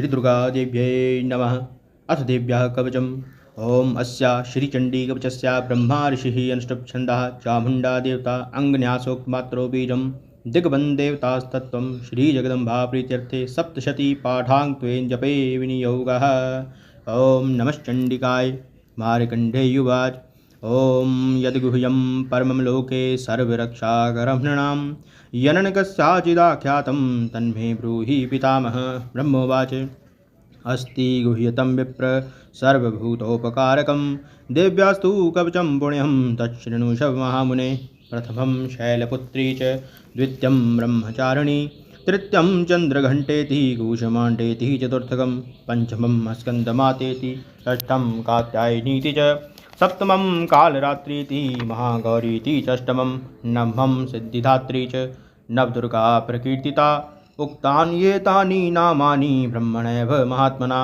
श्रीदुर्गादेव्यै नमः। अथ देव्याः कवचम्। ॐ अस्या श्रीचण्डीकवचस्या ब्रह्मा ऋषिः अनुष्टुप्छन्दः चामुण्डा देवता अङ्गन्यासोक्तमात्रो बीजं दिग्बन्देवतास्तत्त्वं श्रीजगदम्बा प्रीत्यर्थे सप्तशतीपाठाङ्क्त्वेन जपे विनियोगः। ॐ नमश्चण्डिकाय। मार्कण्डेयुवाच। ॐ यद्गुह्यं परमं लोके सर्वरक्षाकरमृणां यननकस्याचिदाख्यातं तन्मे ब्रूहि पितामह। ब्रह्मोवाच। अस्ति गुह्यतं विप्र सर्वभूतोपकारकं देव्यास्तु कवचं पुण्यं तच्छृणुषव महामुने। प्रथमं शैलपुत्री च द्वितीयं ब्रह्मचारिणी तृतीयं चन्द्रघण्टेति कूष्माण्डेति चतुर्थकं पंचमं स्कन्दमातेति षष्ठं कात्यायनीति च सप्तमं कालरात्रीति महागौरीति षष्ठमं नवमं सिद्धिदात्री च नवदुर्गा प्रकीर्तिता। उक्तानि एतानि नामानि ब्रह्मणैव महात्मना।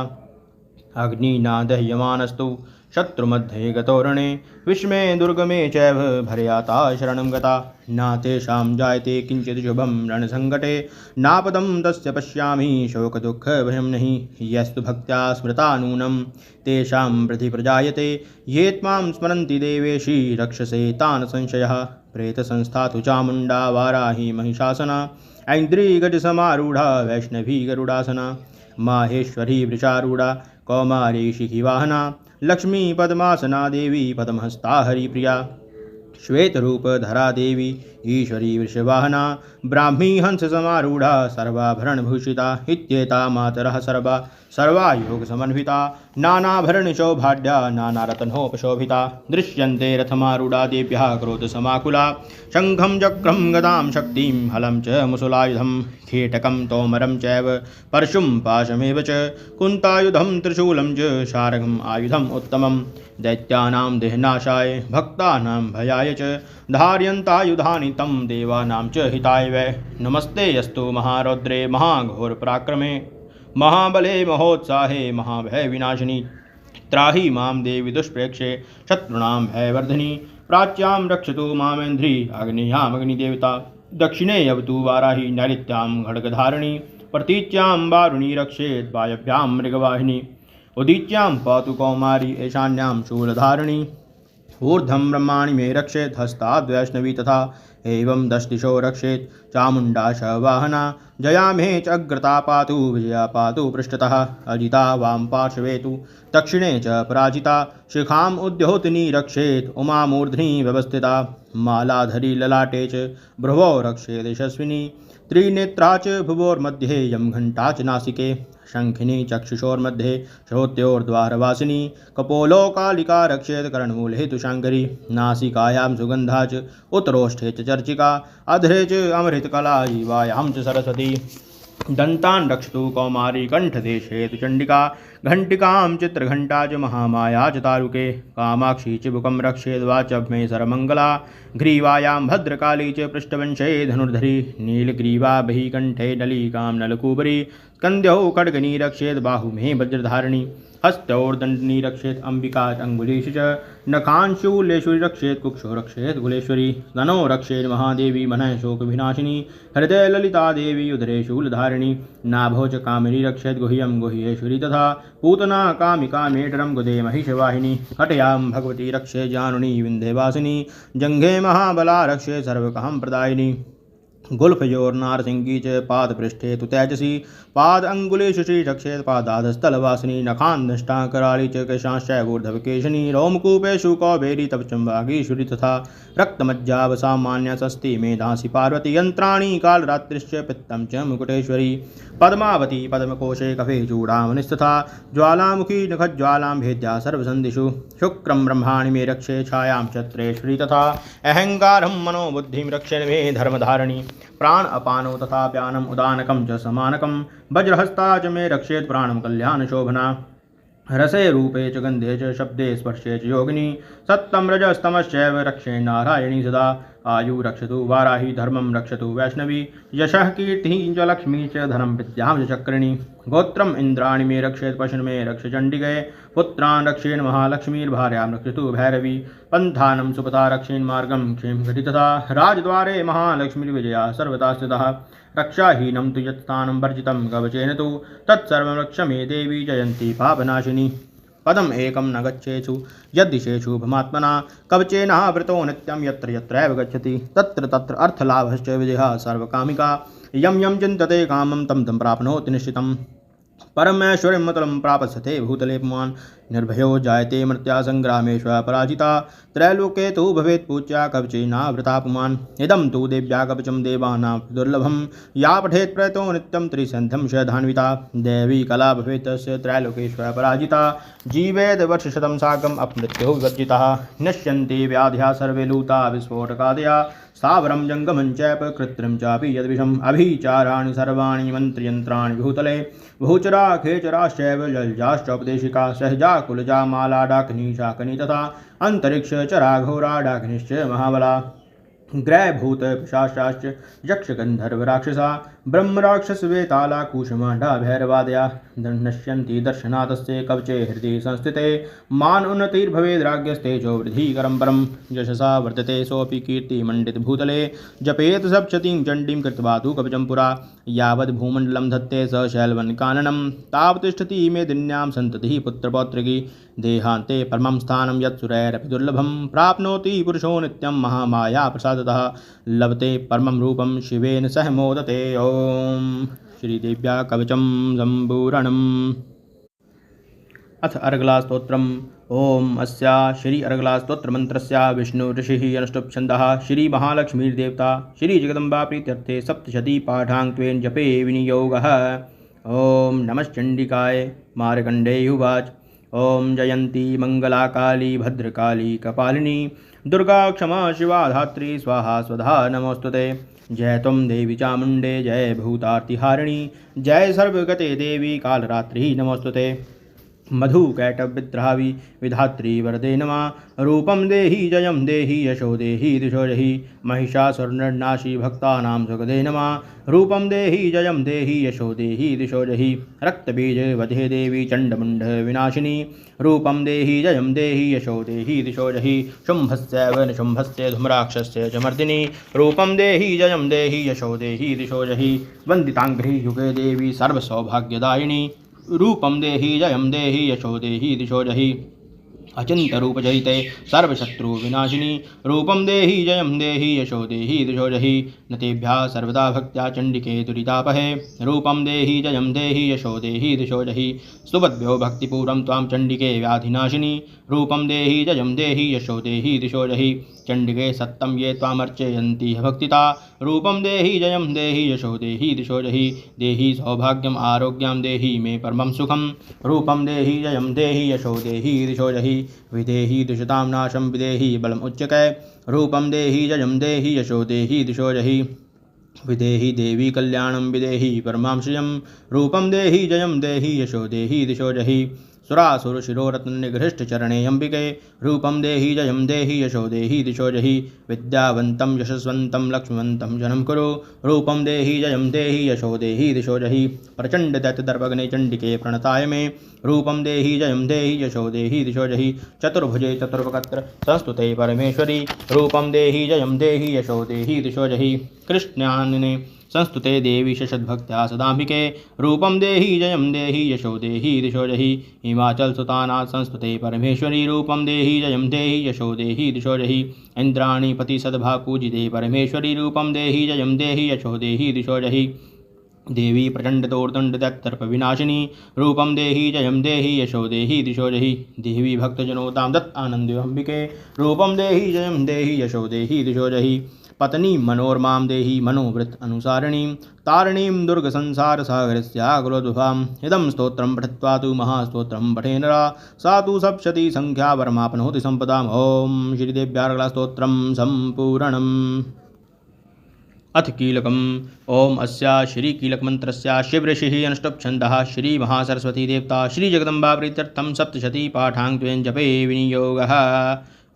अग्निना दह्यमानस्तु शत्रुमध्ये गतो रणे विस्मे दुर्गमे चैव भर्याता शरणं गता। न तेषां जायते किञ्चित् शुभं रणसङ्कटे नापदं तस्य पश्यामि शोकदुःखभयं नहि। यस्तु भक्त्या स्मृता नूनं तेषां प्रतिप्रजायते ये त्वां स्मरन्ति देवेशि रक्षसे तान् संशयः। प्रेतसंस्था तु चामुण्डा वाराही महिषासना ऐन्द्रीगजसमारूढा वैष्णवी गरुडासना माहेश्वरी वृषारूढा कौमारी शिखिवाहना लक्ष्मी पद्मासना देवी पद्महस्ता हरिप्रिया श्वेतरूपधरा देवी ईश्वरी वृषवाहना ब्राह्मी हंससमारूढा सर्वाभरणभूषिता इत्येता मातरः सर्वा योगसमन्विता नानाभरणशोभाढ्या नानारत्नोपशोभिता। दृश्यन्ते रथमारूढा देव्यः क्रोधसमाकुला शङ्खं चक्रं गदां शक्तिं हलं च मुसलायुधं खेटकं तोमरं चैव परशुं पाशमेव च कुन्तायुधं त्रिशूलं च शार्ङ्गम् आयुधम् उत्तमं दैत्यानां देहनाशाय भक्तानां भयाय च धारयन्तायुधानि तं देवानां च हिताय वै। नमस्ते अस्तु महारौद्रे महाघोरपराक्रमे महाबले महोत्साहे महाभय विनाशिनी त्राहि मां देवी दुष्प्रेक्षे शत्रूणां भयवर्धिनी प्राच्यां रक्षतु मामेन्द्री अग्नियामग्निदेवता दक्षिणे अवतु वाराही नैऋत्यां खड्गधारिणी प्रतीच्यां वारुणी रक्षेत् वायव्यां मृगवाहिनी उदीच्यां पातु कौमारी ईशान्यां शूलधारिणी ऊर्ध्वं ब्रह्माणि मे रक्षेत् हस्ताद् वैष्णवी तथा एवं दशदिशो रक्षेत् चामुण्डा शवाहना जया मे च अग्रता पातु विजया पातु पृष्ठतः अजिता वां पार्श्वे तु दक्षिणे च पराजिता शिखाम् उद्योतिनी रक्षेत् उमा मूर्ध्नि व्यवस्थिता मालाधरी ललाटे च भ्रुवो रक्षेत् यशस्विनी त्रिनेत्रा च भुवोर्मध्ये यं घण्टा च नासिके शङ्खिनी चक्षुषोर्मध्ये श्रोत्योर्द्वारवासिनी कपोलो कालिका रक्षेत् कर्णमूले तु शाङ्करी नासिकायां सुगन्धा च उत्तरोष्ठे च चर्चिका अधरे च अमृतकला जीवायां च सरस्वती दन्तान् रक्षतु कौमारी कण्ठदेशे तु चण्डिका घण्टिकां चित्रघण्टा च महामाया च तारुके कामाक्षी च बुकं रक्षेद् वाचमे सरमङ्गला ग्रीवायां भद्रकाली च पृष्ठवंशे धनुर्धरी नीलग्रीवा बहिकण्ठे नलिकां नलकूबरी स्कन्ध्यौ खड्गनी रक्षेद् बाहुमे वज्रधारिणी हस्तौर्दण्डिनी रक्षेत् अम्बिका अङ्गुलीषु च नखांशूलेश्वरी रक्षेत् कुक्षो रक्षेत् कुलेश्वरी स्तनो रक्षेत् महादेवी मनः शोकविनाशिनी हृदय ललिता देवी उदरे शूलधारिणी नाभो च कामिनी रक्षेत् गुह्यं गुह्येश्वरी तथा पूतना कामिका मेढरं गुदे महिषवाहिनी हटयां भगवती रक्षे जानुनी विन्ध्यवासिनी जङ्घे महाबला रक्षे सर्वकां प्रदायिनी गुल्फयोर्नारसिंगी च पादपृष्ठे तु तेजसी पाद अंगुलेषु श्री रक्षेत् पादाधस्थलवासिनी नखान्नष्टा कराली च केशांश्चैवूर्ध्वकेशिनी रोमकूपेषु कौबेरी तव चम्बागीश्वरी तथा रक्तमज्जावसामान्यसस्ति मेधांसि पार्वती यन्त्राणि कालरात्रिश्च पित्तं च मुकुटेश्वरी पद्मावती पद्मकोशे कफे चूडामणिस्तथा ज्वालामुखी नखज्वालां भेद्या सर्वसन्धिषु शुक्रं ब्रह्माणि मे रक्षे छायां छत्रेश्वरी तथा अहंकारं मनोबुद्धिं रक्षे मे धर्मधारिणी प्राण अपानो तथा व्यानम उदानकं च समानकं वज्रहस्ता च मे रक्षेत् प्राणं कल्याण शोभना रसे रूपे च गन्धे च शब्दे स्पर्शे च योगिनी सत्तं रजस्तमश्चैव रक्षे नारायणी सदा आयु रक्षतु वाराही धर्मं रक्षतु वैष्णवी यशः कीर्तिः च लक्ष्मी च धनं विद्यां च चक्रिणी गोत्रम् इन्द्राणि मे रक्षेत् पशुन् मे रक्ष चण्डिके पुत्रान् रक्षेन् महालक्ष्मीर्भार्यां रक्षतु भैरवी पन्थानं सुपथा रक्षेन् मार्गं क्षेम घटि तथा राजद्वारे महालक्ष्मीर्विजया सर्वदा स्थितः रक्षाहीनं तु यत्स्थानं वर्जितं कवचेन तु तत्सर्वं रक्ष मे देवी जयन्ती पापनाशिनी पदम् एकं न गच्छेषु यद्दिशेषु भमात्मना कवचेनावृतो नित्यं यत्र यत्रैव गच्छति तत्र तत्र अर्थलाभश्च विजयः सर्वकामिका यं यं चिन्तते कामं तं तं प्राप्नोति निश्चितम् परमेश्वरमतलं प्राप्स्यते भूतले पुमान् निर्भयो जायते मर्त्या संग्रामेष्व पराजिता त्रैलोके तु भवेत् पूज्या कवचेनावृता पुमान् इदं तु देव्या कवचं देवानां दुर्लभं या पठेत् प्रयतो नित्यं त्रिसन्ध्यं शधान्विता देवी कला भवेत् तस्य त्रैलोकेष्व पराजिता जीवेद् वर्षशतं साकम् अपमृत्युः विवर्जितः नश्यन्ति व्याध्या सर्वे लूता विस्फोटकादया स्थावरं जङ्गमं चैव कृत्रिं चापि यद्विषम् अभिचाराणि सर्वाणि मन्त्रयन्त्राणि भूतले भूचरा खेचराश्चैव जलजाश्चोपदेशिका सहजा कुलजा माला डाकिनी शाकिनी तथा अंतरिक्ष चरा घोरा डाकिनीश्च महाबला ग्रहभूत पिशाचाश्च यक्ष गंधर्व राक्षसा ब्रह्म राक्षस वेताला कुशमांडा भैरवादया नश्यन्ति दर्शनातस्य कवचे हृदि संस्थिते मान उन्नतिर्भवेद्राज्ञस्तेजो वृद्धिकरं परं यशसा वर्तते सोऽपि कीर्तिमण्डित भूतले जपेत सप्तशतीं चण्डीं कृत्वा तु कवचं पुरा यावद् भूमण्डलं धत्ते स शैलवन्काननं तावत् तिष्ठति मेदिन्यां सन्ततिः पुत्रपौत्रिकी देहान्ते परमं स्थानं यत्सुरैरपि दुर्लभं प्राप्नोति पुरुषो नित्यं महामाया प्रसादतः लभते परमं रूपं शिवेन सह मोदते। ओम श्रीदेव्या कवचं सम्पूर्णम्। अथ अर्गला स्तोत्रम्। ओम अस्या श्री अर्गला स्तोत्र मंत्रस्या विष्णु ऋषिः अनुष्टुप् छन्दः श्री महालक्ष्मीर्देवता श्री जगदम्बा प्रीत्यर्थे सप्तशती पाठाङ्क्त्वेन जपे विनियोगः। ओम नमश्चण्डिकाय। मार्कण्डेयुवाच ओम जयन्ती मंगला काली भद्रकाली कपालिनी दुर्गा क्षमा शिवा धात्री स्वाहा स्वधा नमोस्तुते। जय त्वं देवी चामुण्डे जय भूतार्तिहारिणी जय सर्वगते देवी कालरात्रि नमोस्तुते। मधुकैटभविद्रावी विधात्री वरदे नमः रूपं देहि जयं देहि यशो देहि दिशो जहि महिषासुरनरनाशी भक्तानां सुखदे नमः रूपं देहि जयं देहि यशो देहि दिशो जहि रक्तबीज वधे देवी चण्डमुण्ड विनाशिनी रूपं देहि जयं देहि यशो देहि दिशो जहि शुम्भस्यैव निशुम्भस्य धूम्राक्षस्य च मर्दिनी रूपं देहि जयं देहि यशो देहि दिशो जहि वन्दिताङ्घ्रि युगे देवी सर्वसौभाग्यदायिनी रूपं देहि जयं देहि यशो देहि दिशो जहि अचिंत्यरूपजहिते सर्वशत्रुविनाशिनी रूपं देहि जयं देहि यशो देहि दिशो जहि नतेभ्यः सर्वदा भक्त्या चण्डिके दुरितापहे रूपं देहि जयं देहि यशो देहि दिशो जहि सुभद्भ्यो भक्तिपूर्वं त्वां चण्डिके व्याधिनाशिनी रूपं देहि जयं देहि यशो देहि दिशो जहि चण्डिके सत्तं ये त्वामर्चयन्ति भक्तिता रूपं देहि जयं देहि यशो देहि दिशो जहि देहि सौभाग्यम् आरोग्यं देहि मे परमं सुखं रूपं देहि जयं देहि यशो देहि दिशो जहि विदेहि दुषतां नाशं विदेहि बलम् उच्चकै रूपं देहि जयं देहि यशो देहि दिशो जहि विदेहि देवी कल्याणं विदेहि परमां श्रियं रूपं देहि जयं देहि यशो देहि दिशो जहि सुरासुरशिरोरत्ननिगृष्टचरणे अम्बिके रूपं देहि जयं देहि यशो देहि दिशो जहि विद्यावन्तं यशस्वन्तं लक्ष्मीवन्तं जनं कुरु रूपं देहि जयं देहि यशो देहि दिशो जहि प्रचण्डदैत्यदर्पग्ने चण्डिके प्रणताय मे रूपं देहि जयं देहि यशो देहि दिशो जहि चतुर्भुजे चतुर्वक्त्र संस्तुते परमेश्वरी रूपं देहि जयं देहि यशो देहि दिशो जहि कृष्णानने संस्तुते देवी शशद्भक्त्या सदाम्बिके रूपं देहि जयं देहि यशो देहि दिशो जहि हिमाचल सुतानाथ संस्तुते परमेश्वरी रूपं देहि जयं देहि यशो देहि दिशो जहि इंद्राणी पति सद्भा पूजिते परमेश्वरी रूपं देहि जयं देहि यशो देहि दिशो जहि देवी प्रचंडतोर्दंड दैत्यर्प विनाशिनी रूपं देहि जयं देहि यशो देहि दिशो जहि देवी भक्तजनोतां दत्त आनंदम्बिके रूपं देहि जयं देहि यशो देहि दिशो जहि पत्नी मनोरमां देहि मनोवृत्त अनुसारिणीं तारिणीं दुर्ग संसार सागरस्याकुलोद्भवाम् इदं स्तोत्रं पठित्वा तु महास्तोत्रं पठेनरा सा तु सप्तशती संख्या वरमाप्नोति सम्पदाम्। ओम श्रीदेव्यार्गला स्तोत्रं सम्पूर्णम्। अथ कीलकम्। ओम अस्या श्री कीलक मंत्रस्या शिवऋषिः अनुष्टुप् छन्दः श्री महासरस्वती देवता श्री जगदम्बा प्रीत्यर्थं सप्तशती पाठाङ्क्त्वेन जपे विनियोगः।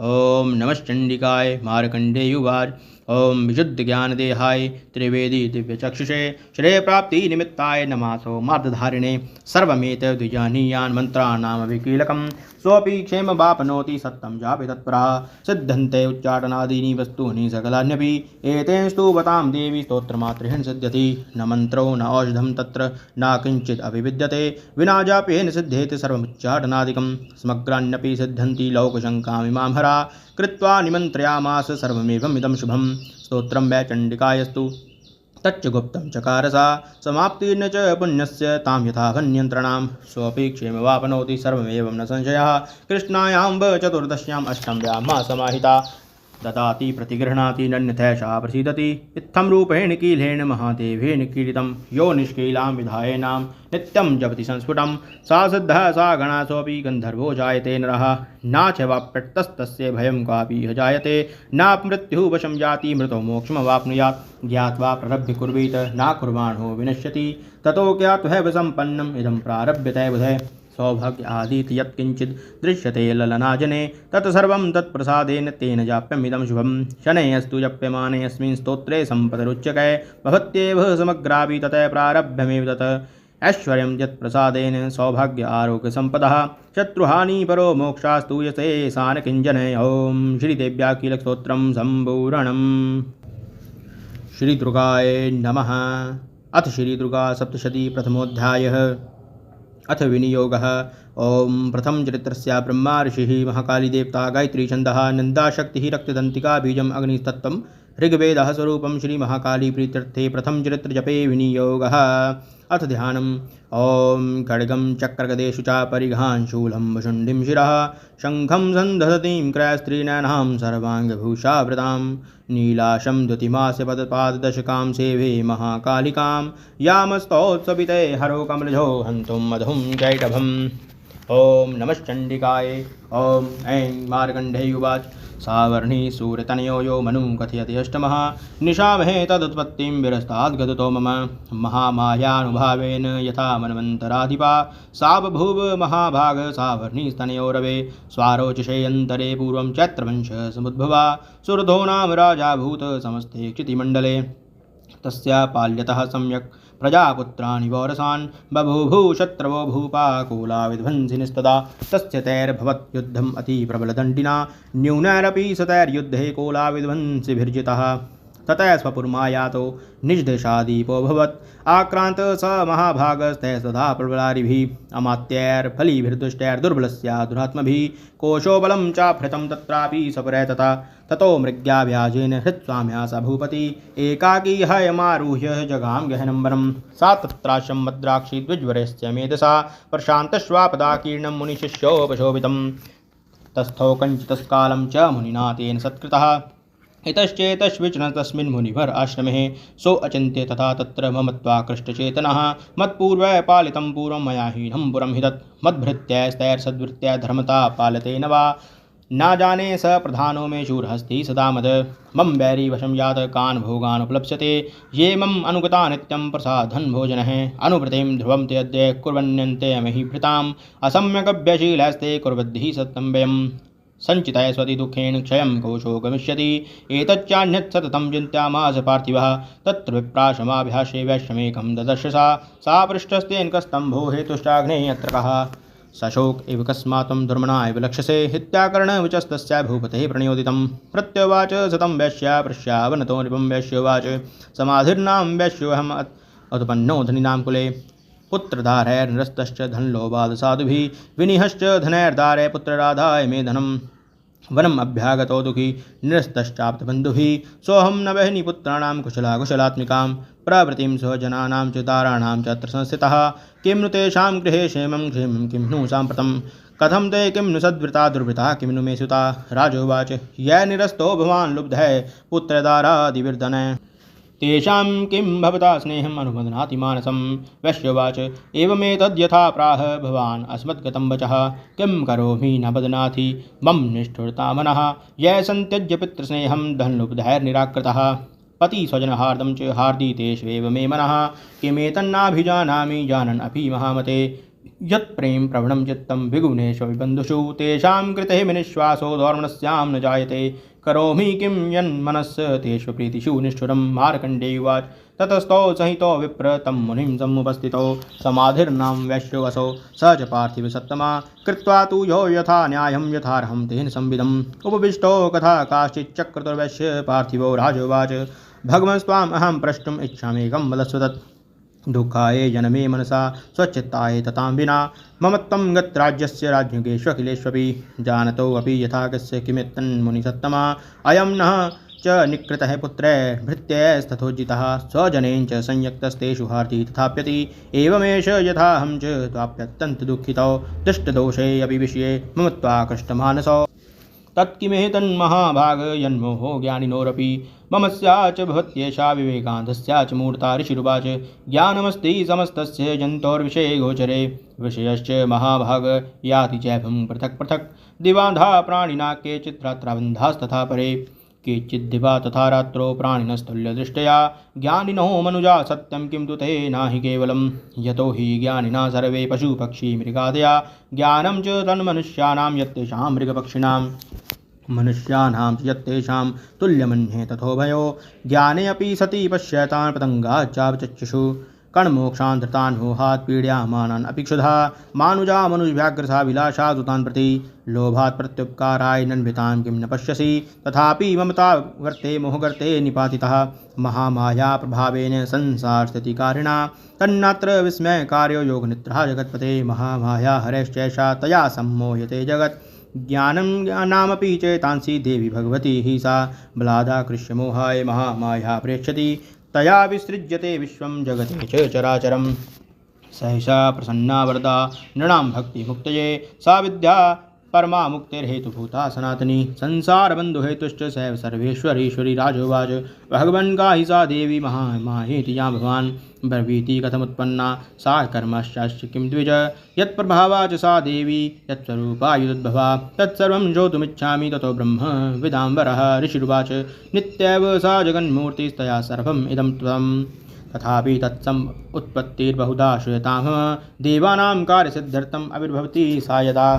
ओम नमश्चंडिकाय मार्कंडेयुवाच। ओम विशुद्ध ज्ञान देहाय त्रिवेदी दिव्य चक्षुषे श्रेय प्राप्ति निमित्ताय नमासो मार्दधारिणे सर्वमेत द्विजानीयान् मंत्राणाम विकीलकम सोऽपि क्षेम वापनोति सत्तं जापि तत्परः सिद्धन्ते उच्चाटनादीनि वस्तूनि सकलान्यपि एतेस्तु बतां देवी स्तोत्रमात्रेण सिद्ध्यति न मन्त्रो न औषधं तत्र न किञ्चित् अपि विद्यते विना जापेन सिद्धेत सर्वमुच्चाटनादिकं समग्राण्यपि सिद्धन्ति लौकशङ्कामिमां हरा कृत्वा निमन्त्रयामास सर्वमेवमिदं शुभं स्तोत्रं वै चण्डिकायस्तु तच्च गुप्तं चकारसा समाप्तिर्न च पुण्यस्य तां यथावन्यन्त्रणां सोऽपि क्षेमवाप्नोति सर्वमेवं न संशयः कृष्णायां चतुर्दश्याम् अष्टम्यां समाहिता ददाति प्रतिगृह्णाति नन्यथैषा प्रसीदति इत्थं रूपेण कीलेन महादेवेन कीलितं यो निष्कीलां विधायेनां नित्यं जपति संस्फुटं सा सिद्धः सा गणा सोऽपि गन्धर्वो जायते नरः न च वाप्यतस्तस्य भयं क्वापि ह जायते न मृत्युः वशं याति मृतो मोक्षमवाप्नुयात् ज्ञात्वा प्ररभ्य कुर्वीत न कुर्वाणो विनश्यति ततो ज्ञात्वैव सम्पन्नम् इदं प्रारभ्यते बुधे सौभाग्य आदिति यत्किञ्चित् दृश्यते ललनाजने तत्सर्वं तत्प्रसादेन तेन जाप्यमिदं शुभं शनैः अस्तु जप्यमाने अस्मिन् स्तोत्रे सम्पदरुच्यके भवत्येव समग्रापि ततः प्रारभ्यमेव तत् ऐश्वर्यं यत्प्रसादेन सौभाग्य आरोग्यसम्पदः शत्रुहानि परो मोक्षास्तु यशेषान् किञ्जने ॐ श्रीदेव्याकीलस्तोत्रं सम्पूर्णम्। श्रीदुर्गाय नमः। अथ श्रीदुर्गा सप्तशती प्रथमोऽध्यायः। अथ विनियोगः। ओम प्रथम चरित्रस्य ब्रह्मा ऋषिः महाकाली देवता गायत्री छन्दः नन्दाशक्तिः रक्तदन्तिका बीजम् अग्निस्तत्त्वं ऋग्वेदः स्वरूपं श्री महाकाली प्रीत्यर्थे प्रथम चरित्र जपे विनियोगः। अथ ध्यानम्। ओम खड्गं चक्रगदेषु च परिघान् शूलं वशुण्डीं शिरः शङ्खं सन्धतीं क्रयस्त्रीनयनां सर्वाङ्गभूषावृतां नीलाशं द्युतिमास्य पदपाददशकां सेवे महाकालिकां यामस्तोत्सविते हरो कमलजो हन्तुं मधुं कैटभम्। ओम नमश्चण्डिकाय। ओम ऐं मार्कण्डेयुवाच सावर्णी सूर्यतनयो यो मनुं कथयति अष्टमः निशामहे तदुत्पत्तिं विरस्ताद्गदतो मम महामायानुभावेन यथा मन्वन्तराधिपा सा बभूव महाभाग सावर्णीस्तनयो रवे स्वारोचिषेऽन्तरे पूर्वं चैत्रवंशः समुद्भवा सुरधो नाम राजा भूत समस्ते क्षितिमण्डले तस्या पाल्यतः सम्यक् प्रजापुत्राणि वौरसान् बभूभु शत्रवो भूपा कोलाविध्वंसिनिस्तदा तस्य तैर्भवत् युद्धम् अतिप्रबलदण्डिना न्यूनैरपि सतैर्युद्धे कोलाविध्वंसिभिर्जितः ततः स्वपुर्मायातो निजदेशादीपोऽभवत् आक्रान्त स महाभागस्तैः सदा प्रबलारिभिः अमात्यैर्फलीभिर्दुष्टैर्दुर्बलस्या दुरात्मभिः कोशोबलं चाभृतं तत्रापि सपरे तथा ततो मृग्याव्याजेन हृत्स्वाम्या स भूपति एकाकी हयमारुह्य जगां गहनं वनं सा तत्राशं मद्राक्षी द्विज्वरस्य मेधसा प्रशान्तश्वापदाकीर्णं मुनिशिष्योपशोभितं तस्थौ कञ्चितस्कालं च मुनिना तेन सत्कृतः इतश्चेतश्विचन तस्मिन् मुनिभर आश्रमे सो अचिन्त्य तथा तत्र ममत्वाकृष्टचेतनः मत्पूर्वः पालितं पूर्वं मया हीनं पुरं हि तत् मद्भृत्यैस्तैर्सद्वृत्त्या धर्मता पालते न वा न जाने स प्रधानो मे शूरहस्ति सदा मद मम वैरी वशं यात कान् भोगान् उपलप्स्यते ये मम अनुगता नित्यं प्रसाधन भोजनः अनुव्रतिं ध्रुवं ते अद्य कुर्वन्यन्ते मही भृताम् असम्यगभ्यशीलस्ते कुर्वद्भिः सत्यं वयं संचितः स्वति दुःखेन क्षयं कोशो गमिष्यति एतच्चान्यत् सततं चिन्त्यामास पार्थिवः तत्र विप्राशमाभ्यासे वैश्यमेकं ददर्श सा पृष्ठस्तेन कस्तम्भो हेतुश्चाग्नेः अत्र कः सशोक इव कस्मात्त्वं दुर्मना इव लक्ष्यसे हित्याकर्णविचस्तस्य भूपतेः प्रणयोदितं प्रत्युवाच सतं वैश्या प्रश्यावनतो नृपं वैश्योवाच समाधिर्नां वैश्योऽहम् उत्पन्नो धनिनां कुले पुत्रधारैर्निरस्तश्च धनलोभाद् साधुभिः विनिहश्च धनैर्दारे पुत्रराधाय मे धनं वनम् अभ्यागतो दुःखी निरस्तश्चाप्तबन्धुभिः सोऽहं न वह्नि पुत्राणां कुशलात्मिकां प्रवृत्तिं स्वजनानां च ताराणां च अत्र संस्थितः किं नु तेषां गृहे क्षेमं किं नु साम्प्रतं कथं ते किं नु सद्वृता दुर्वृता किं नु मे सुता राजोवाच य निरस्तो भवान् लुब्धः पुत्रदारादिविर्धनः तेषां किं भवता स्नेहम् अनुमदनाति मानसं वैश्योवाच एवमेतद्यथा प्राह भवान् अस्मद्गतं वचः किं करोमि न वदनाति मम निष्ठुरता मनः यः सन्त्यज्य पितृस्नेहं धनलुब्धैर्निराकृतः पतिस्वजनहार्दं च हार्दितेष्वेव मे मनः किमेतन्नाभिजानामि जानन् अपि महामते यत्प्रेम प्रवणं चित्तं विगुणेषु विबन्धुषु तेषां कृते विनिश्वासो धर्मणस्यां न जायते करोमि किं यन्मनस्य तेषु प्रीतिषु निष्ठुरं मार्कण्डेय उवाच ततस्तौ सहितो विप्र तं मुनिं समुपस्थितौ समाधिर्नां वैश्यवसौ स च पार्थिवसत्तमा कृत्वा तु यो यथा न्यायं यथार्हं तेन संविदम् उपविष्टो कथा काश्चिच्चक्रतुर्वैश्य पार्थिवो राजोवाच भगवन्स्त्वाम् अहं प्रष्टुम् इच्छाम्येकं वदस्व तत् दुःखाय जनमे मनसा स्वच्छताय ततां विना ममत्वं गतराज्यस्य राज्ञकेष्वखिलेष्वपि जानतोऽपि यथा कस्य किमित्तन्मुनिसत्तमा अयं नः च निकृतः पुत्रे भृत्यैस्तथोज्जितः स्वजनेन च संयुक्तस्तेषु हार्ति तथाप्यति एवमेष यथाहं च त्वाप्यत्यन्त दुःखितो दुष्टदोषे अपि विषये मम त्वाकृष्टमानसो तत्किमेतन्महाभाग यन्मोहो ज्ञानिनोरपि ममस्या च भवत्येषा विवेकान्धस्या च मूर्ता ऋषिरुवाच ज्ञानमस्ति समस्तस्य जन्तोर्विषये गोचरे विषयश्च महाभाग याति चैभं पृथक् पृथक् दिवान्धा प्राणिना केचित् रात्राबन्धास्तथा परे केचिद्दिवा तथा रात्रो प्राणिनस्तुल्यदृष्टया ज्ञानिनो मनुजा सत्यं किं तु ते नाहि केवलं यतो हि ज्ञानिना सर्वे पशुपक्षी मृगादया ज्ञानं च तन्मनुष्याणां यत्तेषां मृगपक्षिणां मनुष्याणां यत्तेषां तुल्यमन्ये तथोभयो ज्ञाने अपि सति पश्यतान् पतङ्गाश्चावचक्षुषु कण्मोक्षान् धृतान् मोहात् पीड्यमानान् अपि क्षुधा मानुजा मनुव्याघ्रसा विलासा दुतान् प्रति लोभात् प्रत्युपकाराय नन्वितान् किं न पश्यसि तथापि ममता गर्ते मोहगर्ते निपातितः महामाया प्रभावेन संसारस्थितिकारिणा तन्नात्र विस्मयकार्यो योगनिद्रा जगत्पते महामाया हरेश्चैषा तया सम्मोह्यते जगत् ज्ञानं ज्ञानामपि चेतांसि देवी भगवती हि सा बलादाकृष्य मोहाय महामाया प्रेक्षति तया विसृज्यते विश्वं जगते च चराचरम् सहसा प्रसन्ना वरदा नृणां भक्तिमुक्तये सा विद्या परमा मुक्तिर्हेतुभूता सनातनी संसारबन्धुहेतुश्च सैव सर्वेश्वरीश्वरी राजोवाच भगवन् का हि सा देवी महामायेति या भगवान् ब्रवीति कथमुत्पन्ना सा कर्मश्चाश्च किं द्विज यत्प्रभावा च सा देवी यत्स्वरूपा युद्भवा तत्सर्वं जोतुमिच्छामि ततो ब्रह्म विदाम्बरः ऋषिरुवाच नित्यैव सा जगन्मूर्तिस्तया सर्वम् इदं त्वं तथापि तत्सम उत्पत्तिर्बहुधा श्रूयताम देवानां कार्यसिद्ध्यर्थम् आविर्भवति सा यदा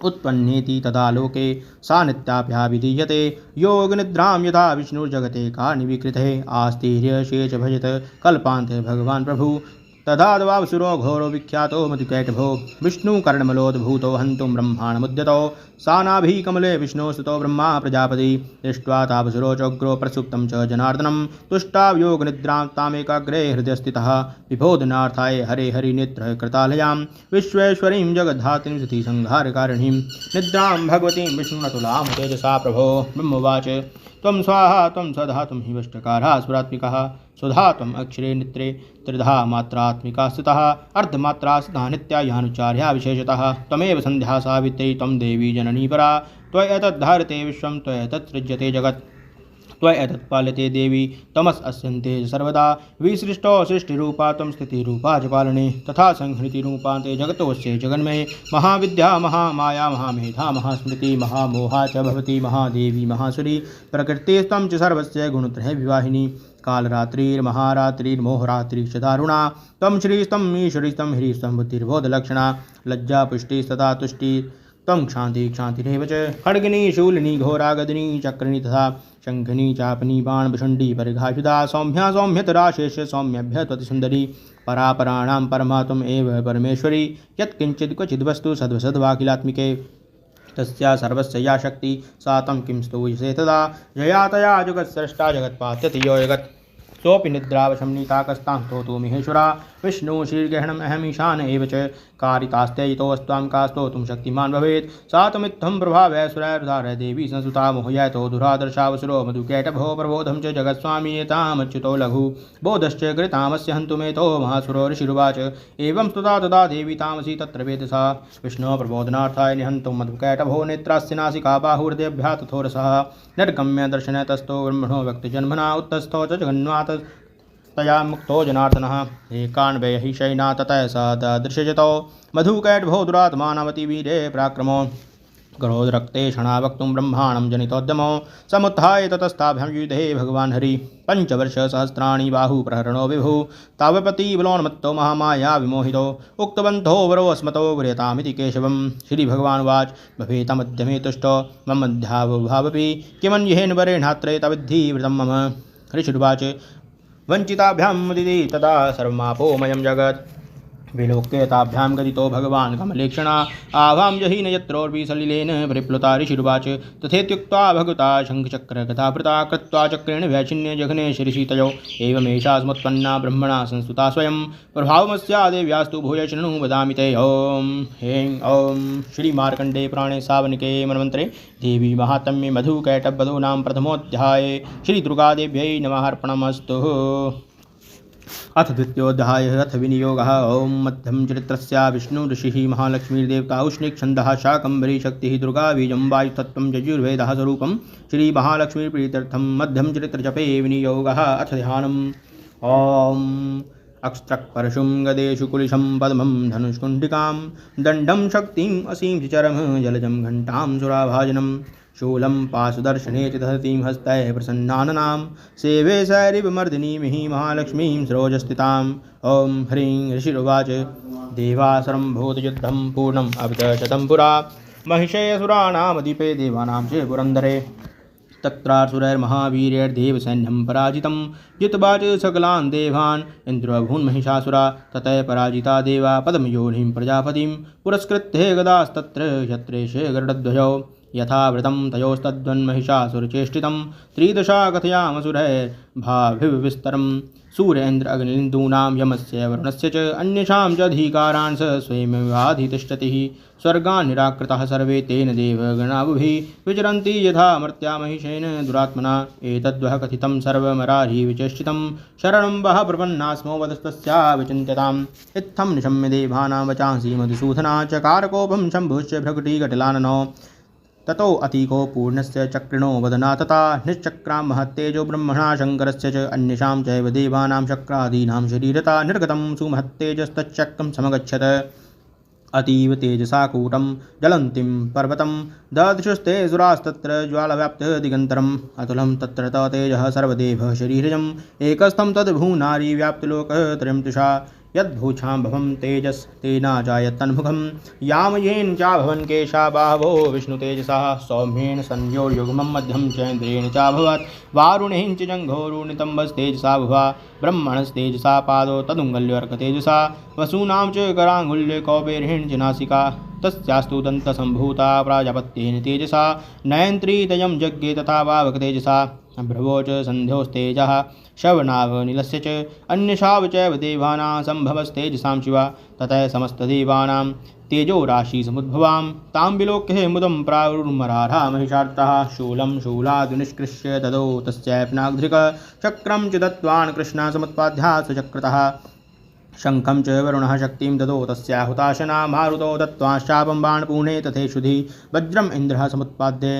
उत्पन्नेति तदा लोके सा नित्याभ्याभिधीयते योगनिद्रां यथा विष्णुर्जगते कारणिविकृते आस्तीर्य शेष भजत कल्पान्ते भगवान् प्रभु तदा द्वावसुरो घोरो विख्यातो मधुकैटभो विष्णुकर्णमलोद्भूतो हन्तुं ब्रह्माणमुद्यतो सानाभिकमले विष्णुस्तुतो ब्रह्मा प्रजापति दृष्ट्वा तावसुरो चोग्रो प्रसुप्तं च जनार्दनं तुष्टावयोगनिद्रां तामेकाग्रे हृदयस्थितः विबोधनार्थाय हरे हरिनेत्र कृतालयां विश्वेश्वरीं जगद्धात्रीं सतीसंहारकारिणीं निद्रां भगवतीं विष्णुनतुलां तेजसा प्रभो ब्रह्मोवाच त्वं स्वाहा त्वं सधातुं हि वष्टकारः सुरात्मिकः सुधा त्वम् अक्षरे नित्रे त्रिधा मात्रात्मिका स्थितः अर्धमात्रा स्थिता नित्या यानुचार्या विशेषतः त्वमेव सन्ध्या सावित्री त्वं देवी जननी परा त्वयैतद्धारते विश्वं त्वयैतत्सृज्यते जगत् त्वयैतत्पाल्यते देवी तमस्यन्ते सर्वदा विसृष्टो सृष्टिरूपा त्वं स्थितिरूपा च पालने तथा संहृतिरूपा ते जगतोऽस्य जगन्मये महाविद्या महामाया महामेधा महास्मृति महामोहा च भवति महादेवी महासुरी प्रकृतिस्त्वं च सर्वस्य गुणत्रय विवाहिनी कालरात्रिर्महारात्रिर्मोहरात्रिश्च दारुणा त्वं श्रीस्तं ईश्वरीस्तं ह्रीस्तं बुद्धिर्बोधलक्षणा लज्जा पुष्टिस्तथा तुष्टि त्वं क्षान्ति क्षान्तिरेव च खड्गिनी शूलिनी घोरा गदिनी चक्रिणी तथा शङ्खिनी चापनी बाणभुषण्डी परिघायुधा सौम्या सौम्यतराशेष सौम्यभ्य त्वतिसुन्दरी परापराणां परमा त्वम् एव परमेश्वरी यत्किञ्चित् क्वचिद्वस्तु सद्वसद्वाकिलात्मिके तस्या सर्वस्य या शक्ति सा तं किं स्तूयसे तदा जया तया जगत्सृष्टा जगत्पात्यति यो जगत् सोऽपि निद्रावशं नीताकस्तां स्तोतु महेश्वरा विष्णु श्रीर्गहणम् अहमीशान एव च कारितास्ते यतोस्त्वां का स्तोतुं शक्तिमान् भवेत् सा तमित्थं प्रभावैश्वर्यधारय देवी संसुता मोहयतो दुरादर्शावसुरो मधुकैटभो प्रबोधं च जगत्स्वामी एतामच्युतो लघु बोधश्च कृतामस्य हन्तुमेतो महासुरो ऋषिरुवाच एवं स्तुता तदा देवी तामसी तत्र वेदसा विष्णो प्रबोधनार्थाय निहन्तुं मधुकैटभो नेत्रास्य नासिका बाहुर्देभ्यः तथोरसः निर्गम्य दर्शनतस्थो ब्रह्मणो व्यक्तिजन्मना उत्तस्थो च जगन्नाथ तया मुक्तो जनार्दनः एकान्वय हि शयना ततः स ददृशजतो मधुकैटभो दुरात्मानवति वीरे पराक्रमो क्रोधरक्ते क्षणा वक्तुं ब्रह्माणं जनितोद्यमो समुत्थाय ततस्ताभ्यां युधे भगवान् हरि पञ्चवर्षसहस्राणि बाहुप्रहरणो विभु तावपति बलोन्मत्तो महामाया विमोहितो उक्तवन्तो वरो अस्मतो गृह्यतामिति केशवं श्रीभगवानुवाच भवेतमद्य तुष्टो मम मध्यावभावपि किमन्येन वरेणात्रे तविद्धि वृतं मम ऋषिरुवाच वञ्चिताभ्यां मुदिते तदा सर्वमापोमयं जगत् विलोक्य ताभ्यां गदितो भगवान् कमलेक्षणा आवां जहीन यत्रोर्विसलिलेन परिप्लुता ऋषिरुवाच तथेत्युक्त्वा भगवता शङ्खचक्रगदावृता कृत्वा चक्रेण वैचिन्य जघने शिरसितयो एवमेषा स्मुत्पन्ना ब्रह्मणा संस्तुता स्वयं प्रभावमस्या देव्यास्तु भूय शृणु वदामि ते ॐ ह्रीं ॐ श्रीमार्कण्डे पुराणे सावनिके मन्वन्तरे देवी महात्म्ये मधुकैटभवधूनां प्रथमोऽध्याये श्रीदुर्गादेव्यै नमः अर्पणमस्तु। अथ द्वितीयोऽध्यायः अथ विनियोगः। ॐ मध्यं चरित्रस्य विष्णु ऋषिः महालक्ष्मीर्देवता उष्णिक् छन्दः शाकम्भरी शक्तिः दुर्गा बीजं वायुतत्त्वं यजुर्वेदः स्वरूपं श्रीमहालक्ष्मीप्रीत्यर्थं मध्यं चरित्रजपे विनियोगः। अथ ध्यानम्। ॐ अक्स्त्रक्परशुं गदेषु कुलिशं पद्मं धनुष्कुण्डिकां दण्डं शक्तिम् असीं चरम जलजं घण्टां सुराभाजनं शूलं पाशुदर्शने च दधतीं हस्तैः प्रसन्नाननां सेवे सैरिवमर्दिनीमिः महालक्ष्मीं सरोजस्थितां। ॐ ह्रीं ऋषिरुवाच देवासुरं भूतयुद्धं पूर्णम् अभितशतं पुरा महिषेऽसुराणामधिपे देवानां च पुरन्दरे तत्रासुरैर्महावीर्यैर्देवसैन्यं पराजितं जित्वा च सकलान् देवान् इन्द्रो महिषासुरा ततः पराजिता देवा पद्मयोनिं प्रजापतिं पुरस्कृत्य गदास्तत्र यत्रेश गरुडध्वजौ यथावृतं तयोस्तद्वन्महिषासुरचेष्टितं त्रिदशा कथयामसुरैर्भाभिविस्तरं सूर्येन्द्र अग्निन्दूनां यमस्य वरुणस्य च अन्येषां च अधिकारान् स स्वयमेवाधितिष्ठति स्वर्गान् निराकृताः सर्वे तेन देवगणाभिः विचरन्ति यथा मर्त्या महिषेन दुरात्मना एतद्वः कथितं सर्वमरारी विचेष्टितं शरणं वः प्रपन्नास्मो वदस्तस्या विचिन्त्यताम् इत्थं निशम्य देवानां वचांसि मधुसूदना चकारकोपं शम्भुश्च भ्रकुटिकटिलाननो ततो अतीको पूर्णस्य चक्रिणो वदना तथा निश्चक्रां महत्तेजो ब्रह्मणा शङ्करस्य च अन्येषां चैव देवानां शक्रादीनां शरीरता निर्गतं सुमहत्तेजस्तच्चक्रं समगच्छत् अतीव तेजसा कूटं ज्वलन्तीं पर्वतं ददृशुस्ते सुरास्तत्र ज्वालव्याप्तदिगन्तरम् अतुलं तत्र तेजः सर्वदेवः शरीरजम् एकस्थं तद्भूनारी व्याप्तलोकत्रयं तुषा यद्भूषां भवं तेजस्तेना जायतन्मुखं यामयेन चाभवन् केशा बाहवो विष्णुतेजसा सौम्येन संयोर्युग्मं मध्यं चैन्द्रेण चाभवत् वारुणेन च जङ्घोरुणितम्बस्तेजसा भुवा ब्रह्मणस्तेजसा पादो तदुङ्गल्यर्कतेजसा वसूनां च कराङ्गुल्ये कौबेरेण च नासिका तस्यास्तु दन्तसम्भूता प्राजापत्येन तेजसा नयन्त्रीदयं यज्ञे तथा वावकतेजसा भ्रवो च सन्ध्योस्तेजः शवनावनीलस्य च अन्यशाव चैव देवानां सम्भवस्तेजसां शिवा ततः समस्तदेवानां तेजो राशिसमुद्भवां तां विलोक्य मुदं प्रावुर्मरारा महिषार्तः शूलं शूलादुनिष्कृष्य ददौ तस्यापनाग्धृक चक्रं च दत्त्वान् कृष्णः समुत्पाद्या सचक्रतः शङ्खं च वरुणः शक्तिं ददौ तस्याहुताशना मारुतो दत्त्वाश्चापं बाणपूर्णे तथेषुधि वज्रम् इन्द्रः समुत्पाद्य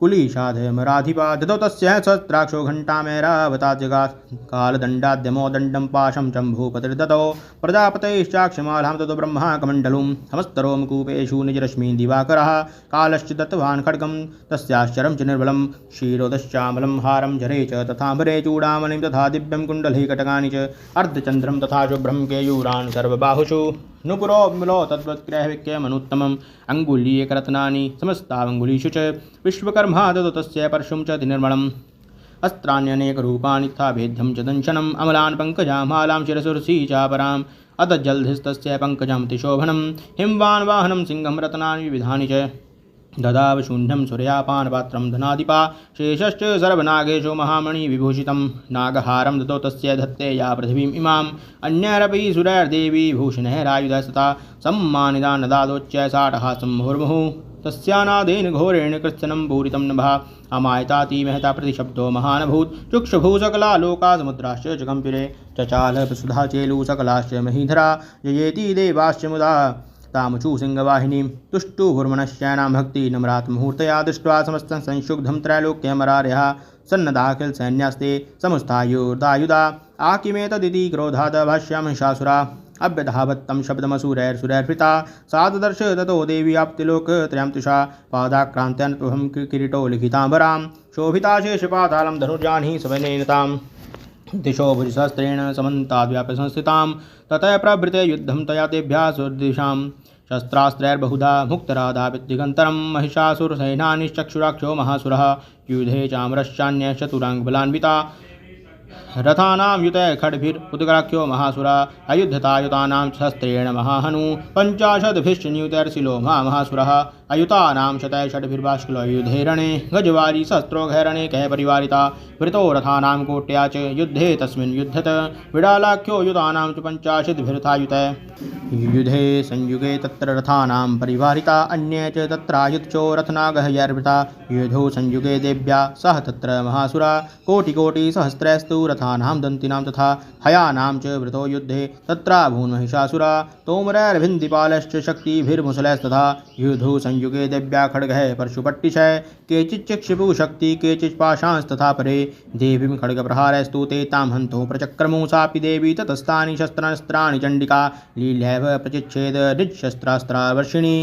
कुलीशाधमराधिपा ददौ तस्य सहस्राक्षो घण्टामेरावता जगात् कालदण्डाद्यमो दण्डं पाशं चम्भूपतिर्दतौ प्रजापतैश्चाक्षमालां ततो ब्रह्मा कमण्डलुं समस्तरोमकूपेषु निजरश्मीन् दिवाकरः कालश्च दत्तवान् खड्गं तस्याश्चरं च निर्बलं क्षीरोदश्चामलं हारं झरे च तथाम्बरे चूडामणिं तथा दिव्यं कुण्डलीकटकानि च अर्धचन्द्रं तथा शुभ्रं केयूरान् सर्वबाहुषु नुपुरो विमलो तद्वत्क्रयविक्रयमनुत्तमम् अङ्गुलीयकरत्नानि समस्तावङ्गुलीषु च विश्वकर्मा ददौ तस्य परशुं च निर्मलम् अस्त्राण्यनेकरूपाणि तथा भेद्यं च दंशनम् अमलान् पङ्कजामालां शिरसुरसी चापराम् अथ जलधिस्तस्य पङ्कजं तिशोभनं हिमवान् वाहनं सिंहं रत्नानि विविधानि च ददाव शून्यं सूर्यापानपात्रं धनाधिपा शेषश्च सर्वनागेशो महामणिविभूषितं नागहारं ददौ तस्य धत्ते या पृथिवीम् इमाम् अन्यैरपि सुरैर्देवी भूषणैरायुधस्तथा सम्मानिता नदादोच्च साटहासं मुहुर्मुहुः तस्यानादेन घोरेण कृत्स्नं पूरितं नभः अमायताति महता प्रतिशब्दो महानभूत् चुक्षुभूसकला लोका समुद्राश्च च कम्पिरे चचाल प्रसुधा चेलु सकलाश्च महीधरा जयेति देवाश्च मुदा तामुचु सिंहवाहिनीं तुष्टुभुर्मनश्चैनां भक्ति नम्रात् मुहूर्तया दृष्ट्वा समस्तं संशुग्धं त्रैलोक्यमरार्यः सन्नदाखिल सैन्यास्ते समुस्थायुर्दायुधा आकिमेतदिति क्रोधाद भाष्यामहिषासुरा अभ्यधावत् तं शब्दमसुरैर्सुरैर्हृता साददर्श ततो देवी आप्तिलोकत्रयं तुषा पादाक्रान्त्यनुपहं किरीटो लिखिताम्बरां शोभिता शेषपातालं धनुर्जाह्नि सवनेन ताम् दिशो भुजसहस्रेण समन्ताद्व्याप्य संस्थितां ततः प्रभृते युद्धं तया तेभ्यः सुरदिशां शस्त्रास्त्रैर्बहुधा मुक्तराधाविद्दिगन्तरं महिषासुरसैनानिश्चक्षुराक्षो महासुरः युधे चामरश्चान्यः चतुराङ्गबलान्विता रथानां युतः खड्भिरुदग्राख्यो महासुरा अयुध्यतायुतानां सहस्त्रेण महाहनु पञ्चाशद्भिश्चनियुतैर्शिलो महासुरः अयुतानां शतैः षड्भिर्बाष्कलयुधे रणे गजवारी सहस्रोघैरणे कः परिवारिता वृतो रथानां कोट्या च युद्धे तस्मिन् युध्यत विडालाख्यो युतानां च पञ्चाशद्भिरथायुतः युधे संयुगे तत्र रथानां परिवारिता अन्ये च तत्रायुधचो रथनागहयर्वृता युधो संयुगे देव्या सह तत्र महासुरा कोटिकोटिसहस्रैस्तु रथानां दन्तिनां तथा हयानां च वृतो युद्धे तत्राभून् महिषासुरा तोमरैर्भिन्दिपालश्च शक्तिभिर्मुसलैस्तथा युधो संयुगे देव्या खड्गः परशुपट्टिशः केचिच्चिक्षिपु शक्ति केचित् पाशांस्तथा परे देवीं खड्गप्रहारैस्तु ते तां हन्तुं प्रचक्रमो सापि देवी ततस्तानि शस्त्रास्त्राणि चण्डिका लीलैव प्रचिच्छेद निजशस्त्रास्त्रावर्षिणी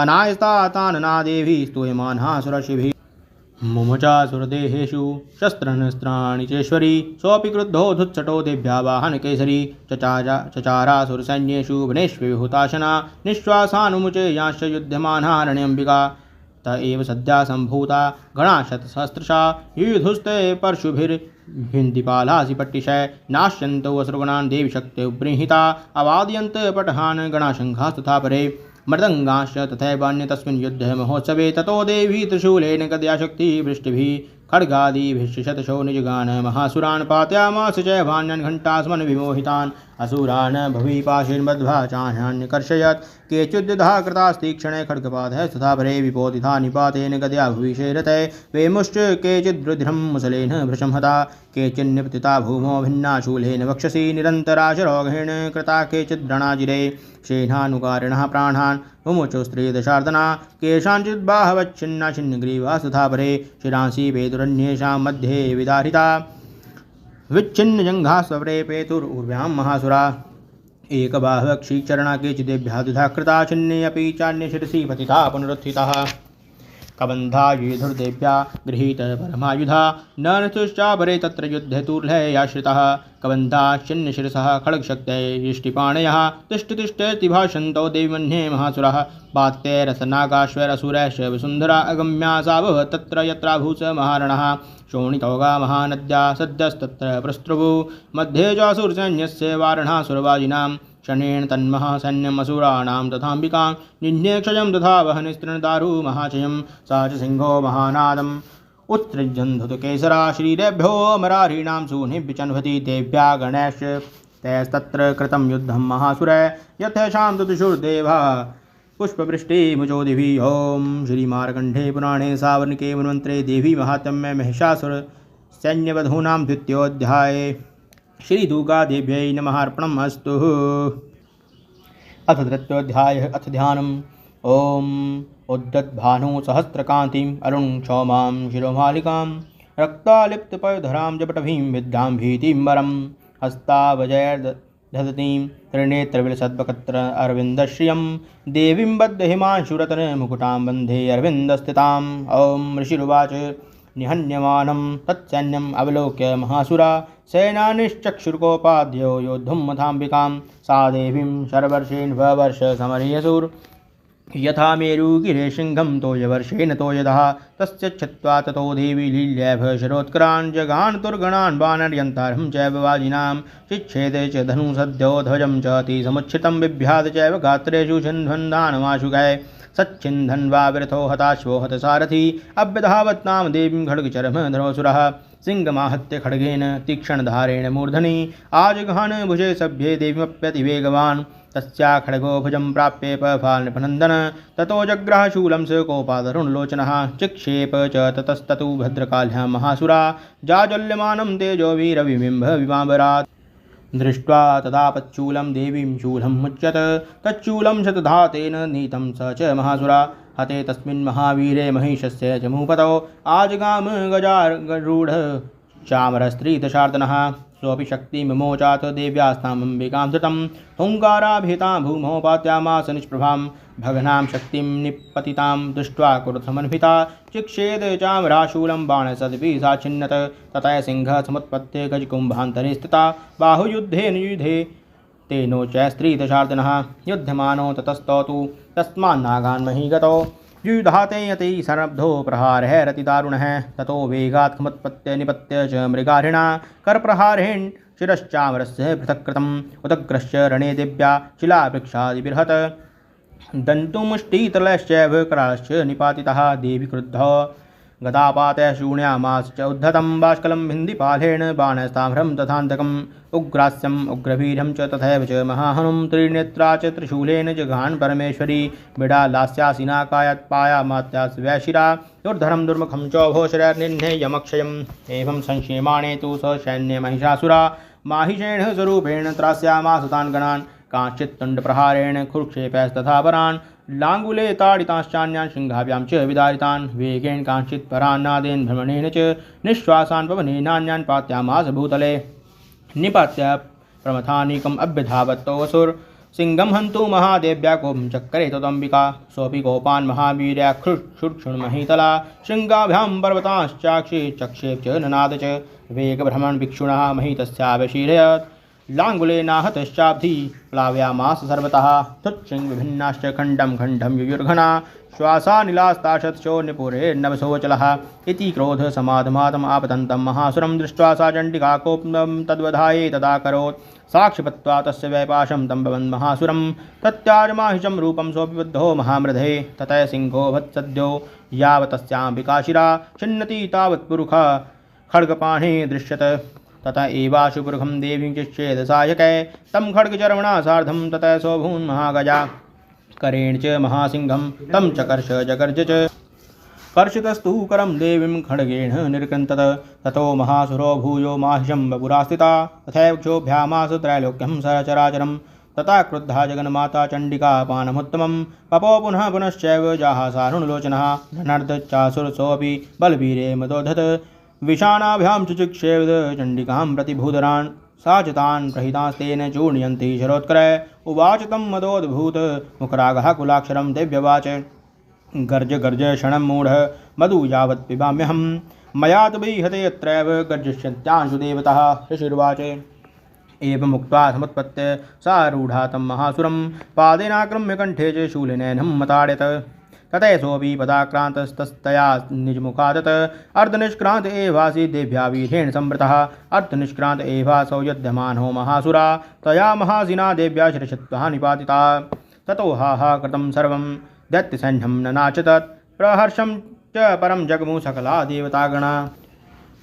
अनायस्ता तानना देवी स्तूयमानः सुरशिभिः मुमुचासुरदेहेषु शस्त्रास्त्राणि चेश्वरी सोऽपि क्रुद्धो धुत्सटो देव्या वाहनकेसरी चचारासुरसैन्येषु वनेष्विहुताशना निःश्वासानुमुचे याश्च युध्यमाना रण्यम्बिका त एव सद्या सम्भूता गणाशतसहस्रशा युयुधुस्ते परशुभिर्भिन्दिपालासि पट्टिशय नाश्यन्तो असुरगणान् देवीशक्त्यो बृंहिता अवादयन्त पटहान् गणाशङ्खास्तथा परे मृदङ्गाश्च तथैवान्य तस्मिन् युद्धे महोत्सवे ततो देवी त्रिशूलेन गदयाशक्तिवृष्टिभिः खड्गादिभिश्च शतशो निजगान् महासुरान् पातयामास चैवान्यान् घण्टास्मन् विमोहितान् असुरान् भुविपाशैर्बद्ध्वा चान्यान्यकर्षयत् केचिद्युधा कृतास्तीक्षणे खड्गपातः तथा परे विपोदिता निपातेन गदया भुविशैरते वेमुश्च केचिद्रुधिरं मुसलेन भृशं हता केचिन्निपतिता भूमौ भिन्ना शूलेन वक्षसि निरन्तराशरोघेण कृता केचिद्रणाजिरे सेनानुकारिणः प्राणान् मुमुचो स्त्रीदशार्दना केषाञ्चिद्बाहवच्छिन्ना छिन्नग्रीवा तथा परे शिरांसि पेतुरन्येषां मध्ये विदारिता विच्छिन्नजङ्घा स्वरे पेतुर्व्यां महासुरा एकबाहवक्षीचरणा केचिदेभ्यः द्विधा कृता छिन्ने अपि चान्ये शिरसि पतिता पुनरुत्थिताः कबन्धा युधुर्देव्या गृहीत परमायुधा न नतुश्चापरे तत्र युद्धे तूर्लयाश्रितः कबन्धा छिन्नशिरसः खड्गशक्तये यष्टिपाणयः तिष्ठतिष्ठेति भाषन्तौ देवमन्ये महासुरः पात्यैरसनागाश्वैरसुरैश्च वसुन्धरा अगम्या साभवत् तत्र यत्राभूष महारणः शोणितौगा महानद्या सद्यस्तत्र प्रस्त्रुवु मध्ये चासुरसैन्यस्य वारणासुरवाजिनां शनेन तन्महासैन्यमसुराणां तथाम्बिकां निह्ने क्षयं तथा वहनिस्तृणदारु महाचयं सा च सिंहो महानादम् उत्सृजन्धुतकेसरा श्रीरेभ्यो अमरारीणां सूनिभ्यचन्वति देव्या गणैश्च तैस्तत्र कृतं युद्धं महासुरै यथेषां तुतिषुर्देवा पुष्पवृष्टिमुचोदिभिः ॐ श्रीमार्कण्डे पुराणे सावर्णिके मन्वन्तरे देवी महात्म्ये महिषासुर सैन्यवधूनां द्वितीयोऽध्याये श्रीदुर्गादेव्यै नमः अर्पणम् अस्तु। अथ तृतीयोऽध्यायः अथ ध्यानम् ॐ उद्यद्भानुसहस्रकान्तिम् अरुणक्षौमां शिरोमालिकां रक्तालिप्तपयोधरां जपटभीं विद्यां भीतिम्बरं हस्तावजैर्दधतीं त्रिनेत्रविलसद्वक्त्र अरविन्दश्रियं देवीं बद्धहिमांशुरतनमुकुटां वन्दे अरविन्दस्थिताम् ॐ ऋषिरुवाच निहन्यमानं तत्सैन्यम् अवलोक्य महासुरा सेनानिश्चक्षुर्कोपाद्यो योद्धुं मथाम्बिकां सा देवीं शरवर्षेण ववर्ष समर्यसुर यथा मेरुगिरे सिंहं तोयवर्षेण तोयदः तस्य छित्त्वा ततो देवी लील्यैव शरोत्करान् जगान् तुर्गणान् वानर्यन्तारं चैव वाजिनां चिच्छेदे च धनुसद्यो ध्वजं च तिसमुच्छितं बिभ्यात् चैव गात्रेषु छिन्ध्वन्दानमाशुकै सच्छिन्धन्वा विरथो हताश्वो हतसारथि अभ्यधावत्नाम देवीं खड्गचरमधरोऽसुरः सिंहमाहत्य खड्गेन तीक्ष्णधारेण मूर्धनि आजघान भुजे सभ्ये देवीमप्यतिवेगवान् तस्या खड्गो भुजं प्राप्ये पफालनृपनन्दन ततो जग्राह शूलं स कोपादरुणलोचनः चिक्षेप च ततस्ततु भद्रकाल्यां महासुरा जाज्वल्यमानं तेजो वीरविबिम्बविमाम्बरात् दृष्ट्वा तदापच्छूलं देवीं शूलं मुच्यत तच्छूलं शतधातेन नीतं स च महासुरा हते तस्मिन् महावीरे महिषस्य च मुपतौ आजगाम गजारूढ चामरस्त्रीदशार्दनः सोऽपि शक्तिमिमोचात् देव्यास्तामम्बिकां धृतं हुङ्काराभिहितां भूमौ पात्यामास निष्प्रभां भगनां शक्तिं निपतितां दृष्ट्वा क्रुद्धमन्विता चिक्षेद चामराशूलं बाणसद्भिः सा छिन्नत ततः सिंहः समुत्पत्य गजकुम्भान्तरे स्थिता बाहुयुद्धेन युधे तेनोचैस्त्रीदशार्दनः युध्यमानो ततस्तौतु तस्मान्नागान् महीगतौ युधाते यति सरब्धो प्रहारः रतिदारुणः ततो वेगात् खमुत्पत्य निपत्य च मृगारिणा करप्रहारेण शिरश्चामरस्य पृथक् कृतम् उदग्रश्च रणे दिव्या शिलावृक्षादिबृहत् दन्तुमुष्टितलश्चैव करालश्च निपातितः देवी क्रुद्धः गदापातः शून्यामास च उद्धतं बाष्कलं भिन्दिपालेन बाणस्ताम्रं तथान्तकम् उग्रास्यम् उग्रवीर्यं च तथैव च महाहनुं त्रिनेत्रा च त्रिशूलेन जघान् परमेश्वरी बिडालास्यासिना कायत्पायामात्यास् वैशिरा दुर्धरं दुर्मुखं चौभोशरनिर्णेयमक्षयम् एवं संक्षेमाणे तु स सैन्यमहिषासुरा माहिषेण स्वरूपेण त्रास्यामास तान् गणान् कांश्चित् तुण्डप्रहारेण खुरुक्षेपैस्तथा परान् लाङ्गुले ताडिताश्चान्यान् सिंहाभ्यां च विदारितान् वेगेन कांश्चित् परान्नादेन भ्रमणेन च निःश्वासान् पवनेनान्यान् पात्यामास भूतले निपात्य प्रमथानीकम् अभ्यधावत्तोऽसुर सिंहं हन्तु महादेव्या कोपं चक्रे तदम्बिका सोऽपि कोपान् महावीर्या क्षुक्षुण्महीतला शृङ्गाभ्यां पर्वताश्चाक्षे चक्षेप च ननाद च वेगभ्रमण भिक्षुणः महितस्यावशीरयत् लाङ्गुलेनाहतश्चाब्धि प्लाव्यामास सर्वतः तुच्छृङ् विभिन्नाश्च खण्डं खण्डं युयुर्घना श्वासानिलास्ताशत्सोऽन्यपुरेर्नवसोऽचलः इति क्रोधसमाधमातम् आपतन्तं महासुरं दृष्ट्वा सा चण्डिका कोपं तद्वधाये तदा करोत् साक्षिपत्वा तस्य वैपाशं तं भवन् महासुरं तत्याजमाहिषं रूपं सोऽपि बद्धो महामृधे ततः सिंहो वत्सद्यो यावतस्यां विकाशिरा छिन्नति तावत्पुरुष खड्गपाणे दृश्यत ततः एवाशुपुरुषं देवीं चिच्छेद सायकै तं खड्गचर्मणा सार्धं ततः सोऽभून् महागजा करेण च महासिंहं तं चकर्ष जगर्ज च कर्षितस्तु करं देवीं खड्गेण निर्कृन्तत ततो महासुरो भूयो माहिषं वपुरास्थिता तथैव क्षोभ्यामास त्रैलोक्यं सचराचरं तथा क्रुद्धा जगन्माता चण्डिका पानमुत्तमं पपो पुनः पुनश्चैव जाहासारुणलोचनः धनर्दच्चासुरसोऽपि बलवीरे मदोधत विषाणाभ्यां चुचिक्षेद चण्डिकां प्रतिभूधरान् सा च तान् प्रहितास्तेन चूर्णयन्ति शरोत्करे उवाच तं मदोद्भूत मुखरागः कुलाक्षरं दिव्यवाच गर्ज गर्ज क्षणं मूढः मधु यावत् पिबाम्यहं मया तु बीहते यत्रैव गर्जिष्यन्त्यांशुदेवतः ऋषिर्वाच एवमुक्त्वा समुत्पत्य सारूढा तं महासुरं पादेनाक्रम्य कण्ठे च शूलिनैनं मताडयत ततः सोऽपि पदाक्रान्तस्तस्तया निजमुखादत अर्धनिष्क्रान्त एवासि देव्या वीर्येण संवृतः अर्धनिष्क्रान्त एवासौ युध्यमानो महासुरा तया महासिना देव्या शिरश्चित्वा निपातिता ततो हा कृतं सर्वं दैत्यसैन्यं न नाचतत् प्रहर्षं च परं जगमु सकला देवतागणा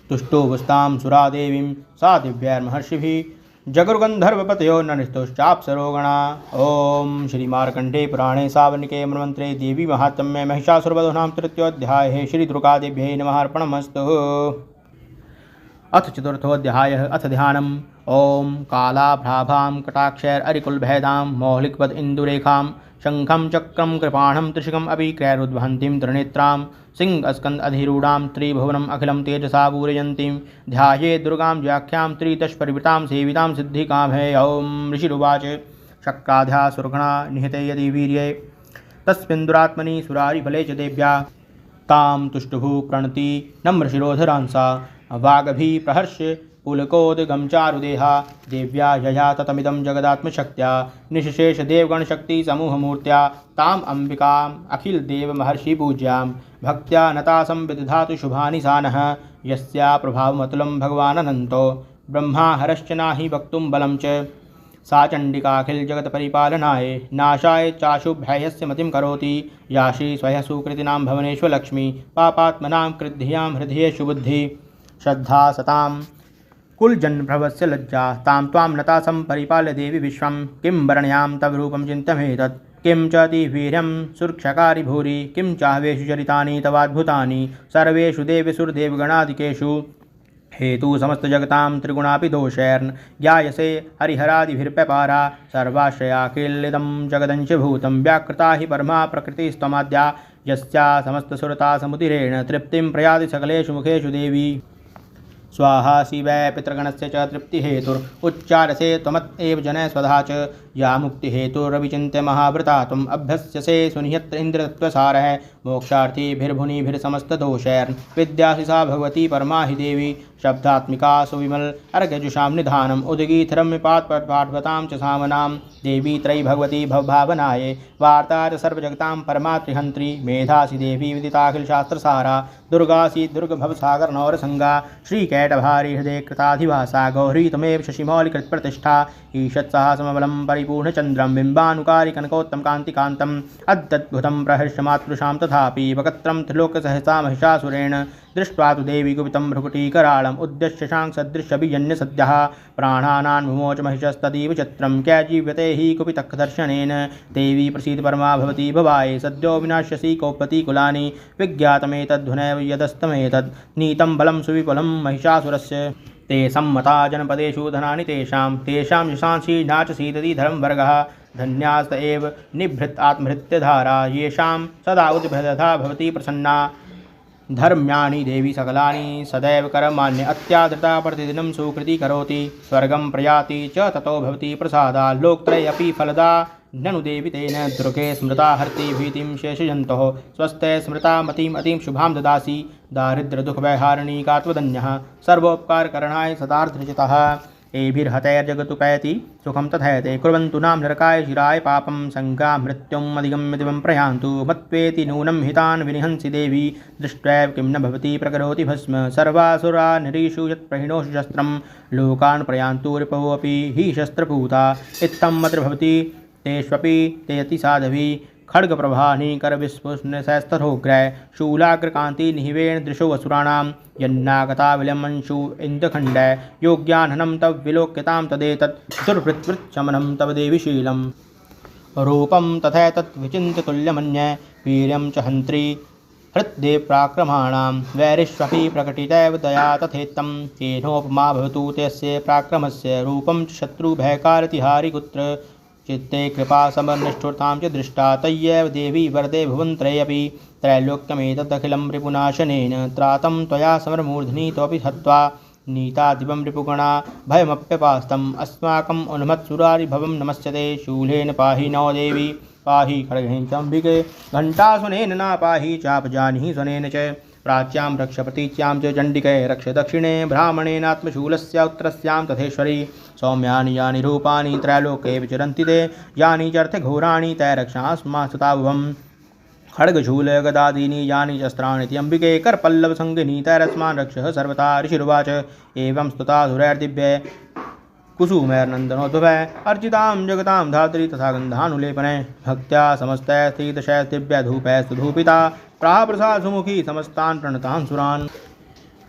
तुष्टोऽवस्तां सुरा देवीं सा दिव्यैर्महर्षिभिः जगुर्गन्धर्वपतयो ननिष्ठोश्चाप्सरोगणा। ओम श्री मार्कंडे पुराणे सावर्णिके मन्वन्तरे देवी महात्म्ये महिषासुरवधो तृतीयोऽध्यायः श्री दुर्गादेव्यै नमः अर्पणमस्तु। अथ चतुर्थोऽध्यायः अथ ध्यानम्। ओम कालाभ्राभां कटाक्षैररिकुलभेदां मौलिकवद इन्दुरेखां शङ्खं चक्रं कृपाणं त्रिशिखम् अपि क्रैरुद्वहन्तीं त्रिनेत्रां सिंहस्कन्ध अधिरूढां त्रिभुवनम् अखिलं तेजसा पूरयन्तीं ध्याये दुर्गां व्याख्यां त्रिदशपरिवृतां सेवितां सिद्धिकामहे। ओम ऋषिरुवाच शक्राध्या सुरगणा निहते यदि वीर्ये तस्मिन् दुरात्मनि सुरारिफले च देव्या तां तुष्टुभु प्रणति नम्रशिरोधरांसा वागभि प्रहर्ष्य पुलकोदगं चारुदेहा देव्या यया ततमिदं जगदात्मशक्त्या निःशेषदेवगणशक्तिसमूहमूर्त्या ताम् अम्बिकाम् अखिलदेवमहर्षिपूज्यां भक्त्या नता संविदधातु शुभानि सा नः यस्या प्रभावमतुलं भगवाननन्तो ब्रह्मा हरश्च नाहि वक्तुं बलं च सा चण्डिकाखिलजगत्परिपालनाय नाशाय चाशुभ्ययस्य मतिं करोति याशी स्वयं सुकृतिनां भवनेष्वलक्ष्मी पापात्मनां कृद्धियां हृदयेषु बुद्धि श्रद्धा सतां कुलजन्मभवस्य लज्जा तां त्वां नता सम्परिपाल्य देवी विश्वं किं वर्ण्यां तव रूपं चिन्तमेतत् किं च वीर्यं सुरक्षाकारि भूरि किं चाहवेषु चरितानि तवाद्भुतानि सर्वेषु देवसुरदेवगणादिकेषु हेतु समस्तजगतां त्रिगुणापि दोषैर्न ज्ञायसे हरिहरादिभिर्व्यपारा सर्वाश्रयाखिलिदं जगदंशभूतं व्याकृता हि परमा प्रकृतिस्त्वमाद्या यस्या समस्तसुरता समुदिरेण तृप्तिं प्रयाति सकलेषु मुखेषु देवी स्वाहा शिवै पितृगणस्य च तृप्तिहेतुरुच्चारसे त्वमत् एव जनः स्वधा च या मुक्तिहेतुरविचिन्त्य महाव्रता त्वम् अभ्यस्यसे सुनियत्र इन्द्रतत्त्वसारः मोक्षार्थिभिर्मुनिभिर्समस्तदोषैर् विद्यासि सा भगवती परमा हि देवी शब्दात्मिका सुविमल अर्घजुषां निधानम् उद्गीतरम्यपाठवतां च सामनां देवी त्रयी भगवती भवभावनाये वार्ता च सर्वजगतां परमात्रिहन्त्री मेधासि देवी विदिताखिलशास्त्रसारा दुर्गासि दुर्गभवसागरनौरसंगा श्रीकैटभारी हृदय कृताधिवासा गौरी तमेव शशिमौलिकृत्प्रतिष्ठा ईषत्सः समबलं परिपूर्णचन्द्रं बिम्बानुकारी कनकोत्तमकान्तिकान्तम् अत्यद्भुतं प्रहर्षमातृषां तथापि वक्त्रं त्रिलोकसहसा महिषासुरेण दृष्ट्वा तु देवी कुपितं भ्रुकुटीकराळम् उद्देश्य शाङ्सदृशभिजन्य सद्यः प्राणानां विमोच महिषस्तदीव चित्रं कैजीव्यते हि कुपितदर्शनेन देवी प्रसीद परमा भवती भवाय सद्यो विनाश्यसि कोपति कुलानि विज्ञातमेतद्धुनैव यदस्तमेतत् नीतं बलं सुविपुलं महिषासुरस्य ते सम्मता जनपदेषु धनानि तेषां यशांसि नाचसीदति धर्मवर्गः धन्यास्त एव निभृत आत्महृत्यधारा येषां सदा उद्भृतधा भवति प्रसन्ना धर्म्याणि देवी सकलानि सदैव कर्माण्य अत्यादृता प्रतिदिनं सुकृति करोति स्वर्गं प्रयाति च ततो भवति प्रसादा लोकत्रये अपि फलदा ननु देवी तेन दुर्गे स्मृता हर्ति भीतिं शेषजन्तोः स्वस्थे स्मृता मतिम् अतिं शुभां ददासि दारिद्र्यदुःखवैहारिणी कात्वदन्यः सर्वोपकारकरणाय सदार्धरचितः एभिर्हतैर्जगतुपैति सुखं तथैते कुर्वन्तु नाम नरकाय शिराय पापं शङ्का मृत्युम् अधिगम्य दिवं प्रयान्तु मत्वेति नूनं हितान् विनिहंसि देवी दृष्ट्वैव किं न भवति प्रकरोति भस्म सर्वासुरा निरीषु यत्प्रहिणोषु शस्त्रं लोकान् प्रयान्तु रिपवोऽपि हि शस्त्रपूता इत्थं मत्र भवति तेष्वपि ते अति साधवी खड्गप्रभानि करविस्फुष्णशस्त्रोग्रय शूलाग्रकान्तिनिहिवेण दृशो असुराणां यन्नागता विलमंशु इन्दखण्डय योग्याननं तव विलोक्यतां तदेतत् दुर्वृत्वृच्छमनं तव देवीशीलं रूपं तथैतत् विचिन्त्य तुल्यमन्य वीर्यं च हन्त्री हृद्देवप्राक्रमाणां वैरिष्वपि प्रकटितैव दया तथेत्तं केनोपमा भवतु तस्य प्राक्रमस्य रूपं च शत्रुभयकारतिहारि कुत्र चित्ते कृपा समनिष्ठुरतां च दृष्टा तय्यैव देवी वरदे भुवनत्रयेऽपि त्रैलोक्यमेतदखिलं रिपुनाशनेन त्रातं त्वया समरमूर्ध्नि तोऽपि हत्वा नीता दिवं रिपुगणा भयमप्यपास्तम् अस्माकम् उन्मत्सुरारिभवं नमस्यते शूलेन पाहि नो देवी पाहि खड्गेन चाम्बिके घण्टासुनेन न पाहि चापजानिः स्वनेन च प्राच्यां रक्ष प्रतीच्यां च चण्डिके रक्ष दक्षिणे ब्राह्मणेनात्मशूलस्य उत्तरस्यां तथेश्वरी सौम्यानि यानि रूपाणि त्रैलोके विचरन्ति ते यानि चर्थघोराणि तैरक्षास्मास्तुताभुवम् खड्गशूलगदादीनि यानि शस्त्राणि त्यम्बिके करपल्लवसङ्गिनी तैरस्मान् रक्षः सर्वथा ऋषिरुवाच एवं स्तुता धुरैर्दिव्ये कुसुमैर्नन्दनोद्भवै अर्चितां जगतां धात्री तथा गन्धानुलेपने भक्त्या समस्तैस्त्रीदशैर्दिव्यधूपैस्तु धूपिता प्राप्रसाद सुमुखी समस्तान् प्रणतान् सुरान्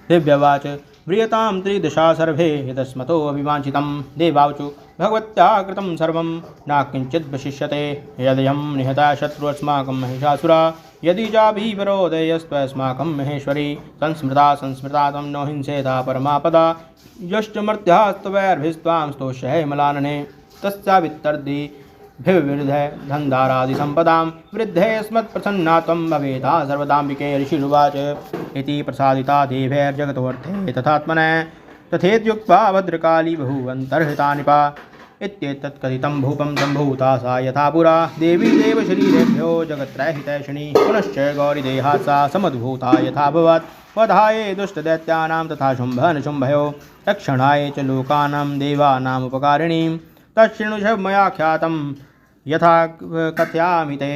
दिव्यवाच व्रियतां त्रिदशा सर्वे यदस्मतो अभिवाञ्छितं देवावचु भगवत्या कृतं सर्वं न किञ्चित् वशिष्यते यदयं निहता शत्रु अस्माकं महिषासुरा यदि चाभिवरोदयस्त्वस्माकं महेश्वरी संस्मृता तं नो हिंसेता परमापदा यष्टमर्त्यास्त्वैर्भिस्त्वां स्तोष्यै मलानने तस्यावित्तर्दि भिविवृधे धनधारादिसम्पदां वृद्धे स्मत्प्रसन्ना त्वं भवेदा सर्वदाम्बिके ऋषिरुवाच इति प्रसादिता देवैर्जगतोऽर्थे तथात्मनः तथेत्युक्त्वा भद्रकाली बहुवन्तर्हितानिपा इत्येतत्कथितं भूपं सम्भूता सा यथा पुरा देवी देवशरीरेभ्यो जगत्त्रयहितैषिणी पुनश्च गौरीदेहा सा समद्भूता यथाभवत् वधाये दुष्टदैत्यानां तथा शुम्भनिशुम्भयो रक्षणाय च लोकानां देवानामुपकारिणीं तच्छृणुष मया ख्यातं यथा कथयामि ते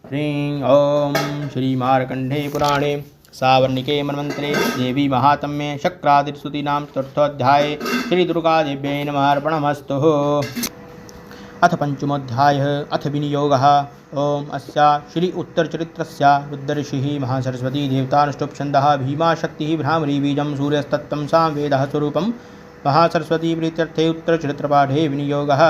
ह्रीं ॐ श्रीमार्कण्डे पुराणे सावर्णिके मन्वन्तरे देवी महात्म्ये शक्रादिस्तुतीनां चतुर्थोऽध्याये श्रीदुर्गादेव्यै नमः अर्पणमस्तु। अथ पंचमोऽध्यायः अथ विनियोगः। ओम अस्या श्री उत्तरचरित्रस्य रुद्रऋषिः महासरस्वती देवतानुष्टुप्छन्दः भीमा शक्तिः भ्रामरी बीजं सूर्यस्तत्त्वं सामवेदः स्वरूपं महासरस्वती प्रीत्यर्थे उत्तरचरित्रपाठे विनियोगः।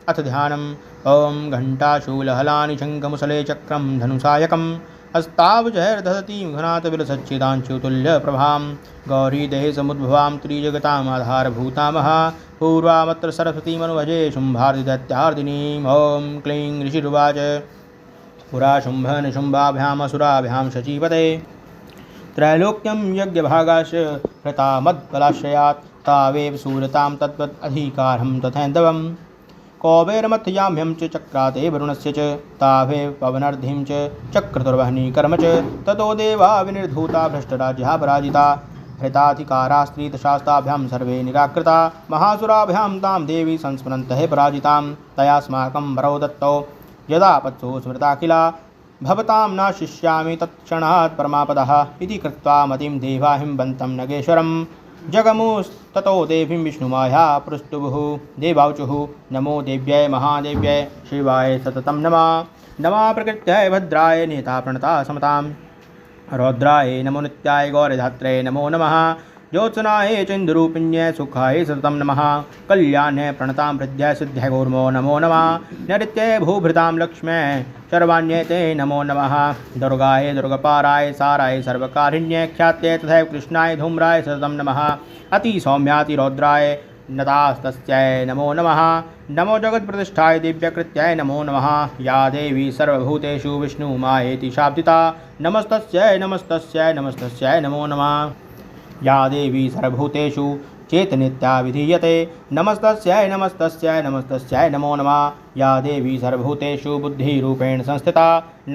अथ ध्यानम्। ओम घण्टाशूलहलानि शङ्खमुसले चक्रं धनुषायकम् अस्तावजैर्दधतीं घनातविलसच्चिदांशुतुल्यप्रभां गौरीदेहसमुद्भवां त्रिजगतामाधारभूतामः पूर्वामत्र सरस्वतीमनुभजे शुम्भार्दिदैत्यार्दिनीम्। ॐ क्लीं ऋषिरुवाच पुरा शुम्भनिशुम्भाभ्यामसुराभ्यां शचीपते त्रैलोक्यं यज्ञभागाश हृता मद्बलाश्रयात् तावेव सूरतां तद्वत् अधिकारं तथैन्दवम् कौबेरमथयाम्यं च चक्राते वरुणस्य च तावेव पवनर्धिं च चक्रतुर्वहनी कर्म च ततो देवा विनिर्धूता भ्रष्टराज्या पराजिता हृताधिकारा स्त्रीतशास्ताभ्यां सर्वे निराकृता महासुराभ्यां तां देवी संस्मरन्तः पराजितां तयास्माकं वरो दत्तौ यदा पत्सु स्मृताखिला भवतां न शिष्यामि तत्क्षणात् परमापदः इति कृत्वा मतिं देवाहिंबन्तं नगेश्वरं जगमुस्ततो देवीं विष्णुमाया पृष्टुभुः देवाऊचुः नमो देव्यै महादेव्यै शिवाय सततं नमः नमः प्रकृत्यै भद्राय नेता प्रणता समतां रौद्राय नमो नित्याय गौरधात्रे नमो नमः ज्योत्सनाय चन्द्रूपिण्यै सुखाय सततं नमः कल्याण्यै प्रणतां हृद्याय सिद्ध्यै गौर्मो नमो नमः नैऋत्यै भूभृतां लक्ष्म्यै शर्वाण्यै ते नमो नमः दुर्गाय दुर्गपाराय साराय सर्वकारिण्यै ख्यात्यै तथैव कृष्णाय धूम्राय सततं नमः अतिसौम्यातिरौद्राय नतास्तस्यै नमो नमः नमो जगत्प्रतिष्ठाय दिव्यकृत्यै नमो नमः या देवी सर्वभूतेषु विष्णुमायेति शाब्दिता नमस्तस्यै नमस्तस्यै नमस्तस्यै नमो नमः या देवी सर्वभूतेषु चेतनित्या विधीयते नमस्तस्यै नमस्तस्यै नमस्तस्यै नमो नमः या देवी सर्वभूतेषु बुद्धिरूपेण संस्थिता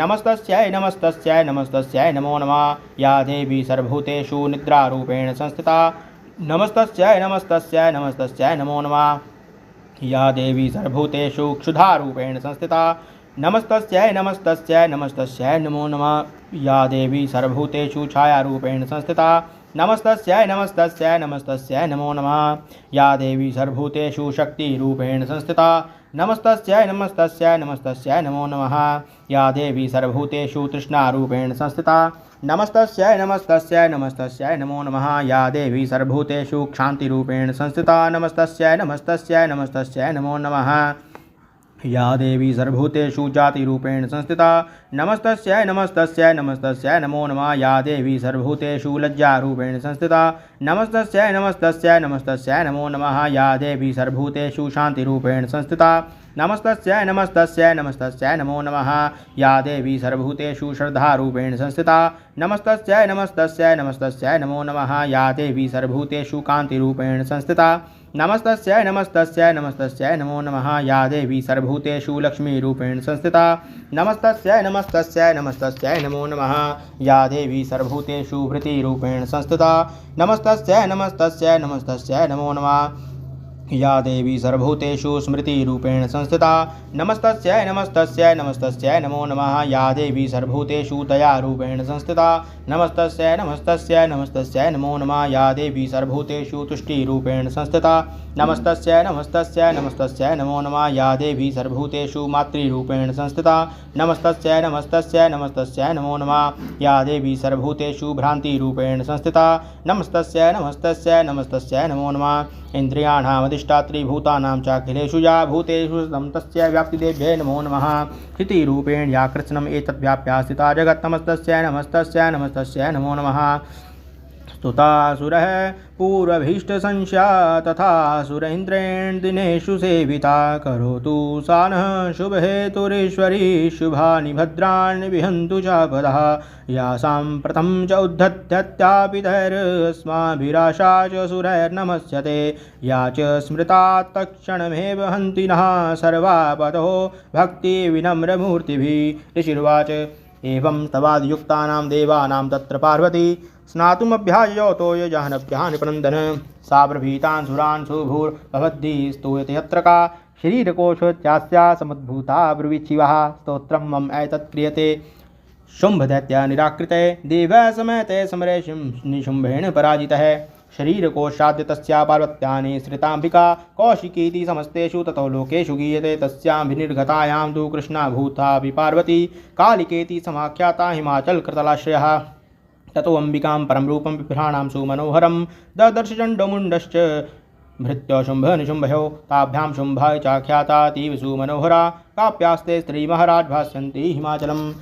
नमस्तस्यै नमस्तस्यै नमस्तस्यै नमो नमः या देवी सर्वभूतेषु निद्रारूपेण संस्थिता नमस्तस्यै नमस्तस्यै नमस्तस्यै नमो नमः या देवी सर्वभूतेषु क्षुधारूपेण संस्थिता नमस्तस्यै नमस्तस्यै नमस्तस्यै नमो नमः या देवी सर्वभूतेषु छायारूपेण संस्थिता नमस्तस्यै नमस्तस्यै नमस्तस्यै नमो नमः या देवी सर्वभूतेषु शक्तिरूपेण संस्थिता नमस्तस्यै नमस्तस्यै नमस्तस्यै नमो नमः या देवी सर्वभूतेषु तृष्णारूपेण संस्थिता नमस्तस्यै नमस्तस्यै नमस्तस्यै नमो नमः या देवी सर्वभूतेषु क्षान्तिरूपेण संस्थिता नमस्तस्यै नमस्तस्यै नमस्तस्यै नमो नमः या देवी सर्वभूतेषु जातिरूपेण संस्थिता नमस्तस्यै नमस्तस्यै नमस्तस्यै नमो नमः या देवी सर्वभूतेषु लज्जारूपेण संस्थिता नमस्तस्यै नमस्तस्यै नमस्तस्यै नमो नमः या देवी सर्वभूतेषु शान्तिरूपेण संस्थिता नमस्तस्यै नमस्तस्यै नमस्तस्यै नमो नमः या देवी सर्वभूतेषु श्रद्धारूपेण संस्थिता नमस्तस्यै नमस्तस्यै नमस्तस्यै नमो नमः या देवी सर्वभूतेषु कान्तिरूपेण संस्थिता नमस्तस्यै नमस्तस्यै नमस्तस्यै नमो नमः या देवी सर्वभूतेषु लक्ष्मीरूपेण संस्थिता नमस्तस्यै नमस्तस्यै नमस्तस्यै नमो नमः या देवी सर्वभूतेषु वृत्तिरूपेण संस्थिता नमस्तस्यै नमस्तस्यै नमस्तस्यै नमो नमः या देवी सर्वभूतेषु स्मृतिरूपेण संस्थिता नमस्तस्यै नमस्तस्यै नमस्तस्यै नमो नमः या देवी सर्वभूतेषु दयारूपेण संस्थिता नमस्तस्यै नमस्तस्यै नमस्तस्यै नमो नमः या देवी सर्वभूतेषु तुष्टिरूपेण संस्थिता नमस्तस्यै नमस्तस्यै नमस्तस्यै नमो नमः या देवी सर्वभूतेषु मातृरूपेण संस्थिता नमस्तस्यै नमस्तस्यै नमस्तस्यै नमो नमः या देवी सर्वभूतेषु भ्रान्तिरूपेण संस्थिता नमस्तस्यै नमस्तस्यै नमस्तस्यै नमो नमः इन्द्रियाणामधिष्ठात्री भूतानां चाखिलेषु या भूतेषु तस्यै व्याप्तिदेव्यै नमो नमः स्थितिरूपेण या कृत्स्नम् एतद्व्याप्या स्थिता जगत् नमस्तस्यै नमस्तस्यै नमस्तस्यै नमो नमः स्तुतासुरः पूर्वभीष्टसंशया तथा सुरेन्द्रेण दिनेषु सेविता करोतु सा नः शुभहेतुरीश्वरी शुभानि भद्राणि विहन्तु चापदः यासां प्रथमं च उद्धत्यत्यापितैरस्माभिराशा च सुरैर्नमस्यते या च स्मृता तत्क्षणमेव हन्ति नः सर्वापदो भक्तिविनम्रमूर्तिभिः। ऋषिर्वाच एवं तवादियुक्तानां देवानां तत्र पार्वती स्नातुमभ्याजयोतो यजानभ्यान् प्रनन्दन सा ब्रवीतान् सुरान् सुभूर्भवद्भिः स्तूयते यत्र का शरीरकोशोच्चास्या समुद्भूता ब्रुवीच्छिवः स्तोत्रं मम एतत् क्रियते शुम्भदैत्य निराकृते देवः समेते समरे निशुम्भेन पराजितः शरीरकोशाद्य तस्या पार्वत्या निःसृताम्बिका कौशिकीति समस्तेषु ततो लोकेषु गीयते तस्यां विनिर्गतायां तु कृष्णा भूतापि पार्वती कालिकेति समाख्याता हिमाचलकृतलाश्रयः ततो अम्बिकां परं रूपं बिभ्राणां सुमनोहरं ददर्श चण्डमुण्डश्च भृत्यो शुम्भ निशुम्भयो ताभ्यां शुम्भाय चाख्यातातीव सुमनोहरा काप्यास्ते स्त्रीमहाराज भास्यन्ति हिमाचलम्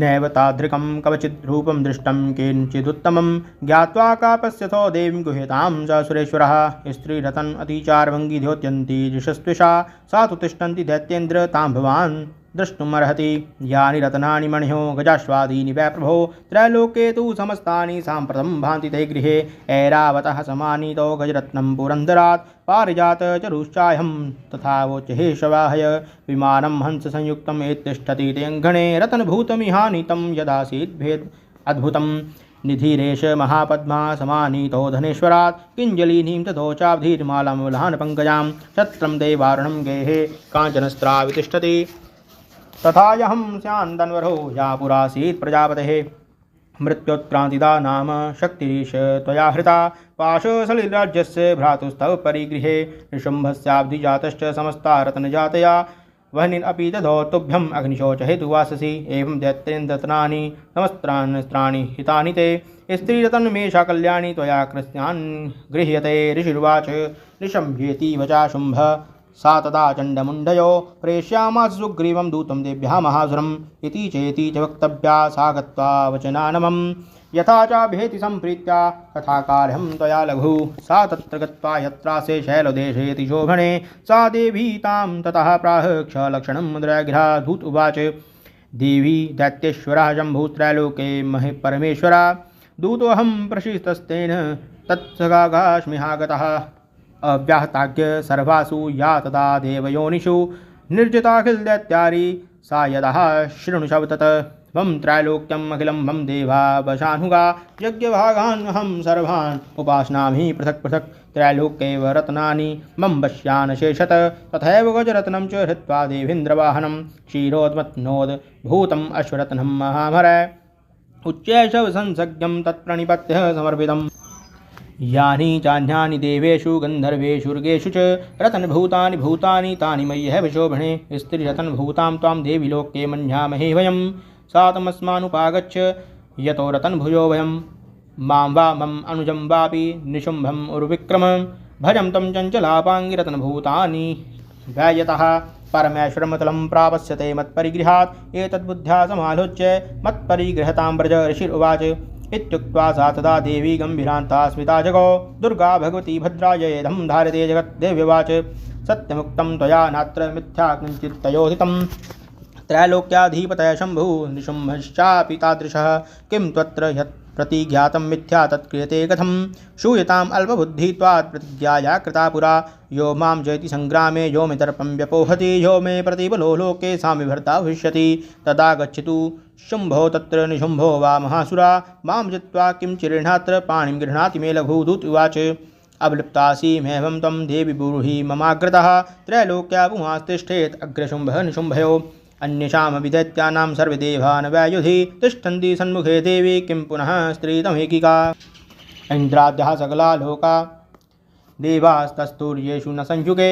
नैव तादृकं कवचिद् रूपं दृष्टं किञ्चिदुत्तमं ज्ञात्वा कापस्यथो देवीं गुह्यतां स सुरेश्वरः स्त्रीरतन् अतिचारभङ्गी द्योत्यन्ति यशस्विषा सा तु तिष्ठन्ति दैत्येन्द्र तां भवान् द्रष्टुमर्हति। यानि रत्नानि मणियो गजाश्वादीनि वै प्रभो त्रैलोके तु समस्तानि साम्प्रतं भान्ति ते गृहे। ऐरावतः समानीतो गजरत्नं पुरन्दरात् पारिजात चरुश्चाह्यं तथा वोचहे शवाहय। विमानं हंससंयुक्तम् एतिष्ठति ते अङ्गणे रत्नभूतमिहानितं यदासीत् भेद अद्भुतम्। निधिरेश महापद्मा समानीतो धनेश्वरात् किञ्जलिनीं ततोचाब्धीर्मालां विलहानपङ्कजां छत्रं देवारुणं गेहे काञ्चनस्त्रावितिष्ठति। तथायहं स्यान्दन्वरो या पुरासीत् प्रजापतेः मृत्योत्क्रान्तिदा नाम शक्तिरीश त्वया हृता। पाशसलिलराज्यस्य भ्रातुस्तव परिगृहे निशुम्भस्याब्धिजातश्च समस्ता रत्नजातया वह्निरपि दधौ तुभ्यम् अग्निशोचहेतुवाससि। एवं दैत्येन्द्ररत्नानि समस्त्रान्स्त्राणि हितानि ते स्त्रीरत्नमेषा कल्याणी त्वया कृत्स्नान् गृह्यते। ऋषिरुवाच निशम्येति वचा शुम्भ सा तदा चण्डमुण्डयो प्रेष्यामास सुग्रीवं दूतं देभ्यः महासुरम् इति चेति च वक्तव्या सा गत्वा वचनानमम्। यथा चाभ्येति सम्प्रीत्या कथाकार्यं त्वया लघु सा तत्र गत्वा यत्रासे शैलदेशेति शोभने सा देवी तां ततः प्राह क्षलक्षणं मुद्राघ्रा। धूत उवाच देवी दैत्येश्वरः शम्भुस्त्रैलोके महि परमेश्वरा दूतोऽहं प्रशिस्तस्तेन तत्सगागाश्मिहागतः अव्याहताज्ञ सर्वासु या तदा देवयोनिषु निर्जिताखिलदैत्यारी सा यदा शृणुषव तत् वं त्रैलोक्यम् अखिलं वं देवा वशानुगा यज्ञभागान् अहं सर्वान् उपासनामि पृथक् पृथक्। त्रैलोक्यैव रत्नानि मम वश्यान् शेषत तथैव गजरत्नं च हृत्वा देवीन्द्रवाहनं क्षीरोद्मत्नोद्भूतम् अश्वरत्नं महामरय उच्चैषवसंसज्ञं तत्प्रणिपत्य समर्पितम्। यानि चान्यानि देवेषु गन्धर्वेषु च रत्नभूतानि भूतानि तानि मय्यः विशोभणे। स्त्रीरत्नभूतां त्वां देवी लोके मन्यामहे वयं सा तमस्मानुपागच्छ यतो रत्नभुजो वयं। मां वा मम अनुजं वापि निशुम्भम् उर्विक्रमं भजं तं चञ्चलापाङ्गि रत्नभूतानि वैयतः परमेश्वरमतलं प्रापस्यते मत्परिगृहात् एतद्बुद्ध्या समालोच्य मत्परिगृहतां व्रज। ऋषिरुवाच इत्युक्त्वा सा तदा देवी गम्भीरान्ता स्मिता जगौ दुर्गा भगवती भद्रा येदं धारते जगत्। देव्यवाच सत्यमुक्तं त्वया नात्र मिथ्या किञ्चित् तयोहितं त्रैलोक्याधिपतय शम्भु निशुम्भश्चापि तादृशः किं त्वत्र यत् प्रतिज्ञातं मिथ्या तत्क्रियते कथं। श्रूयताम् अल्पबुद्धित्वात् प्रतिज्ञाया कृता पुरा यो मां जयति संग्रामे यो मे दर्पं व्यपोहति यो मे प्रतिबलो लोके सामि भर्ता भविष्यति। तदा गच्छतु शुम्भो तत्र निशुम्भो वा महासुरा मां जित्वा किं चिरेणात्र पाणिं गृह्णाति मे लघु। दूत उवाच अवलिप्तासि मेहं त्वं देवि ब्रूहि ममाग्रतः त्रैलोक्या पुमास्तिष्ठेत् अग्रशुम्भः निशुम्भयो। अन्येषामपि दैत्यानां सर्वे देवान् वैयुधि तिष्ठन्ति सन्मुखे देवी किं पुनः स्त्रीतमेकिका। इन्द्राद्यः सकला लोका देवास्तस्तुर्येषु न संयुगे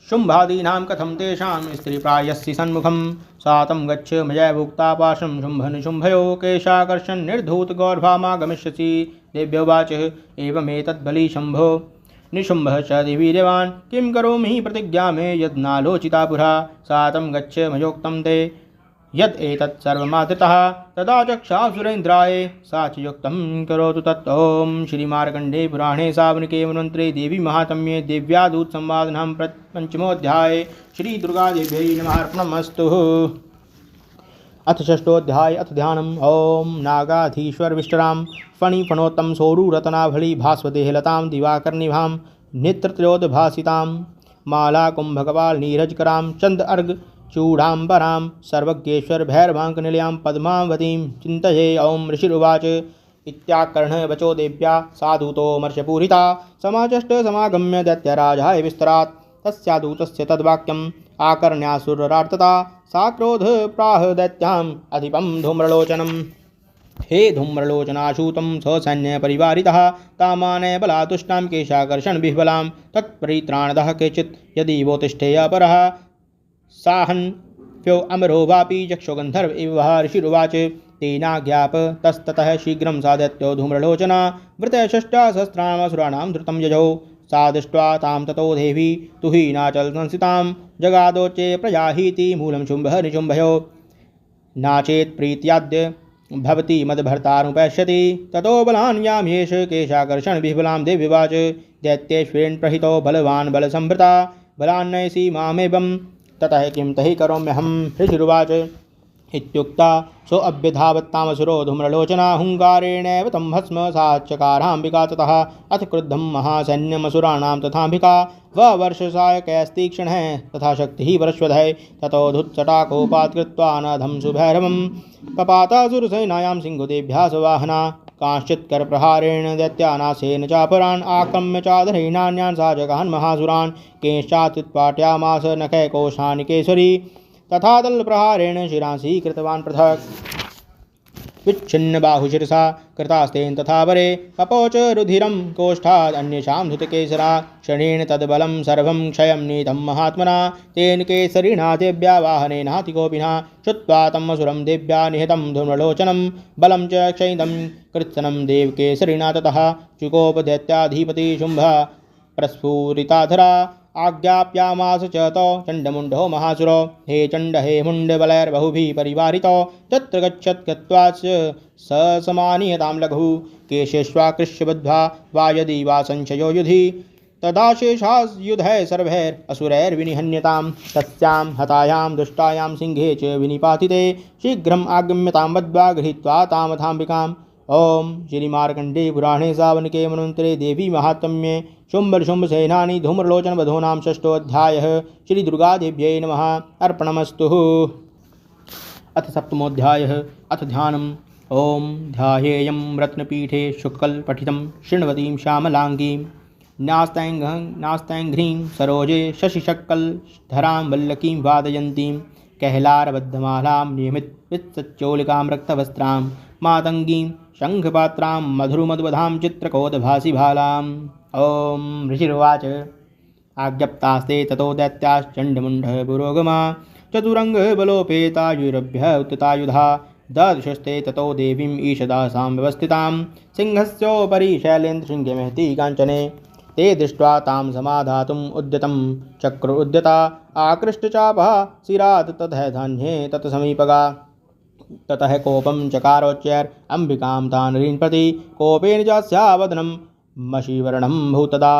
शुम्भादीनां कथं तेषां स्त्रीप्रायस्य सन्मुखं। सा तं गच्छ मया भुक्ता पाशं शुम्भनिशुम्भयो केशाकर्षन् निर्धूतगौर्भामागमिष्यसि। देव्योवाच एवमेतद्बली शम्भो निशुम्भः च दिवीर्यवान् किं करोमि प्रतिज्ञा मे यद्नालोचिता पुरा। सा तं गच्छ मयोक्तं ते यद् एतत् सर्वमादृतः तदा चक्षासुरेन्द्राय सा च युक्तं करोतु तत्। ॐ श्रीमार्कण्डे पुराणे सावनिके मन्वन्तरे देवी महात्म्ये दिव्यादूत संवादनां पंचमोऽध्याय श्रीदुर्गादेव्यै नमः। अथ षष्ठोऽध्याय अथ ध्यानम्। ॐ नागाधीश्वरविष्टरां फणिफणोत्तम सौरुरत्नाभली भास्वदेह लतां दिवाकर्निभां नेत्रत्रयोदभासितां मालाकुम्भकपाल नीरजकरां चन्द अर्घ चूडाम्बरां सर्वज्ञेश्वर भैरवाङ्कनिलयां पद्मावतीं चिन्तये। ॐ ऋषिरुवाच इत्याकर्ण्य वचो देव्या साधुतोमर्षपूरिता समाचष्ट समागम्य दैत्यराजाय विस्तरात्। तस्यादूतस्य तद्वाक्यम् आकर्ण्यासुरार्तता सा क्रोध प्राह दैत्याम् अधिपं धूम्रलोचनम्। हे धूम्रलोचनाशूतं ससैन्यपरिवारितः तामानय बलातुष्टां केशाकर्षण विह्वलां तत्परित्राणदः केचित् यदि वो तिष्ठेय अपरः साहन्यो अमरो वापि यक्षो गन्धर्व इव वः। ऋषिरुवाच तेनाज्ञाप तस्ततः शीघ्रं सा दैत्यो धूम्रलोचना वृतय षष्टासहस्राणामसुराणां धृतं यजौ। सा दृष्ट्वा तां ततो देवी तुहीनाचल संस्थितां जगादोचे प्रजाहीति मूलं शुम्भः निशुम्भयो। नाचेत् प्रीत्याद्य भवती मदभर्तारुपैष्यति ततो बलान् याम्येष केशाकर्षण विह्वलां देव्यवाच दैत्येश्वरेण प्रहितो बलवान् बलसंभृता बलान्नयसि मामेवं ततः किं तहि करोम्यहं ऋषिरुवाच इत्युक्ता सो अभ्यधावत्तामसुरो धूम्रलोचना हुङ्कारेणैव तं भस्म साचकाराम्बिका ततः अथ क्रुद्धं महासैन्यमसुराणां तथाम्बिका ववर्षसायकैस्तीक्ष्णः तथा शक्तिः परश्वधः ततोऽधुत्सटाकोपात् कृत्वा अनधं सुभैरवं पपातासुरसेनायां सिंहदेभ्यः सवाहना कांश्चित्करप्रहारेण दैत्यानाशेन चापरान् आक्रम्य चादरहीनान्यान् सा जगान् महासुरान् केश्चात्युत्पाट्यामास नखैकोशानि केसरी तथा दलप्रहारेण शिरांसि कृतवान् पृथक् विच्छिन्न बाहुशिरसा कृतास्तेन तथा वरे पपोच रुधिरं कोष्ठाद् अन्येषां धृतकेसरा क्षणेन तद्बलं सर्वं क्षयं नीतं महात्मना तेन केसरिणा देव्या वाहनेनातिकोपिना श्रुत्वा तम् असुरं देव्या निहतं धूम्रलोचनं बलं च क्षयितं कृत्सनं देवकेसरिणा ततः चुकोपदैत्याधिपति शुम्भः प्रस्फुरिताधरा आज्ञाप्यामास च तौ चण्डमुण्डो महासुरो हे चण्ड हे मुण्डबलैर्बहुभिः परिवारितो तत्र गच्छत् गत्वा स समानीयतां लघु केशेष्वाकृष्य बद्ध्वा वा यदि वा संशयो युधि तदा शेषायुधैः सर्वैरसुरैर्विनिहन्यतां तस्यां हतायां दुष्टायां सिंहे च विनिपातिते शीघ्रम् आगम्यतां बद्ध्वा गृहीत्वा तामथाम्बिकाम् ओम श्री मार्कंडे पुराणे सावनके मनोन्तरे देवी महात्म्ये शुम्भ सेनानी धूम्रलोचन वधूनां षष्ठोऽध्यायः श्री दुर्गादेव्यै नमः अर्पणमस्तु। अथ सप्तमोऽध्यायः अथ ध्यानम् ओम ध्यायेयं रत्नपीठे शुक्लपठितं शृण्वतीं श्यामलाङ्गीं नास्ताङ्घ्रीं सरोजे शशिशक्कलधरां वल्लकीं वादयन्तीं कैलारबद्धमालां नियमितवित्सच्चोलिकां रक्तवस्त्रां मातङ्गीं शङ्खपात्रां मधुरमधुवधां चित्रकोदभासिभालाम् ॐ ऋषिरुवाच आज्ञप्तास्ते ततो दैत्याश्चण्डमुण्डः पुरोगमा चतुरङ्गबलोपेतायुरभ्य उत्ततायुधा ददृशस्ते ततो देवीम् ईषदासां व्यवस्थितां सिंहस्योपरि शैलेन्द्रशृङ्गे काञ्चने ते दृष्ट्वा तां समाधातुम् उद्यतं चक्र उद्यता आकृष्टचापः शिरात् ततः धान्ये तत्समीपगा ततः कोपं चकारोच्चैरम्बिकां तानरीन् प्रति कोपेन जास्यावदनं मषीवर्णं भूतदा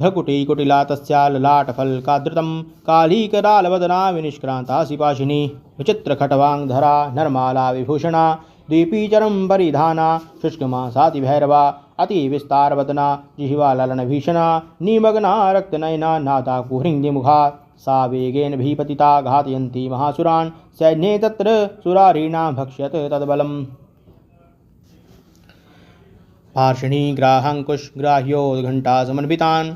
भ्रकुटीकुटिला तस्या ललाटफलकादृतं कालीकरालवदना विनिष्क्रान्ता सिपाशिनी विचित्रखट्वाङ्गधरा नरमाला विभूषणा द्वीपीचरं परिधाना शुष्कमासातिभैरवा अतिविस्तारवदना जिह्वाललनभीषणा निमग्ना रक्तनयना नादा कुहृङ्गिमुखा सा वेगेन भीपतिता घातयन्ती महासुरान् सैन्ये तत्र सुरारीणां भक्ष्यत तद्बलम् पार्षणी ग्राहाङ्कुशग्राह्योद्घण्टा समन्वितान्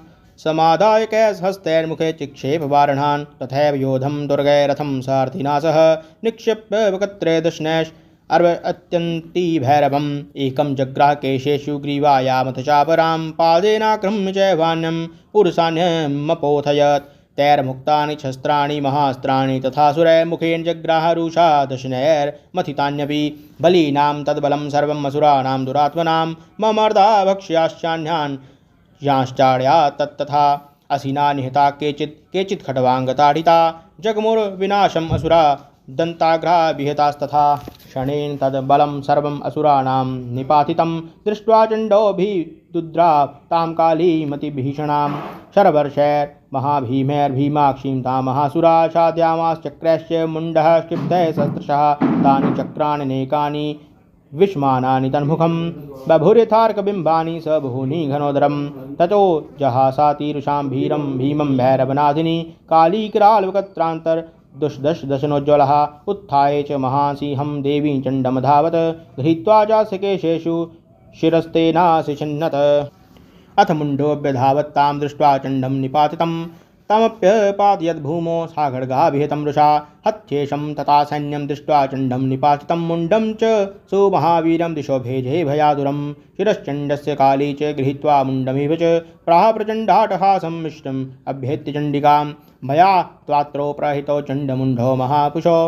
समादाय कैशहस्तैर्मुखे चिक्षेप वारणान् तथैव योधं दुर्गैरथं सारथिना सह निक्षिप्य वक्त्रे दशनैश् अत्यन्ती भैरवम् एकं जग्राह केशेषु ग्रीवायामथ चापरां पादेनाक्रम्य चैवान्यम् उरुसान्यमपोथयत् तैर्मुक्तानि शस्त्राणि महास्त्राणि तथा सुरैर्मुखेन जग्राह रुषा दशनैर्मथितान्यपि बलीनां तद्बलं सर्वम् असुराणां दुरात्मनां ममर्दा भक्ष्याश्चान्यान् यांश्चाड्या तत्तथा असिना निहता केचित् खड्वाङ्गताडिता जगमुर्विनाशम् असुरा दन्ताग्रा विहतास्तथा क्षणेन तद्बलं सर्वम् असुराणां निपातितं दृष्ट्वा चण्डोभिदुद्रा तां कालीमतिभीषणां शरवर्षैर्महाभीमैर्भीमाक्षीं तां महासुरा साध्यामाश्चक्रैश्च मुण्डः क्षिप्तः सहस्रशः तानि चक्राण्यनेकानि विष्मानानि तन्मुखं बभुर्यथार्कबिम्बानि स बहूनि घनोदरं ततो जहासातीरुषां भीमं भैरवनादिनी कालीकरालवक्त्रान्तर दशनोज्ज्वलः उत्थाय च महासिंहं देवीं चण्डमधावत् गृहीत्वा चास्यकेशेषु शिरस्तेनाशिछन्नत् अथ मुण्डोऽभ्यधावत्तां दृष्ट्वा चण्डं निपातितं तमप्यपातयद्भूमौ सा खड्गाभिहतं वृषा हत्येशं तथा सैन्यं दृष्ट्वा चण्डं निपातितं मुण्डं च सुमहावीरं दिशो भेजे भयादुरं शिरश्चण्डस्य काली च गृहीत्वा मुण्डमिव च प्राह प्रचण्डाटहासं मिष्टम् अभ्येत्य चण्डिकां भया त्वात्रो प्रहितो चण्डमुण्डो महापुषो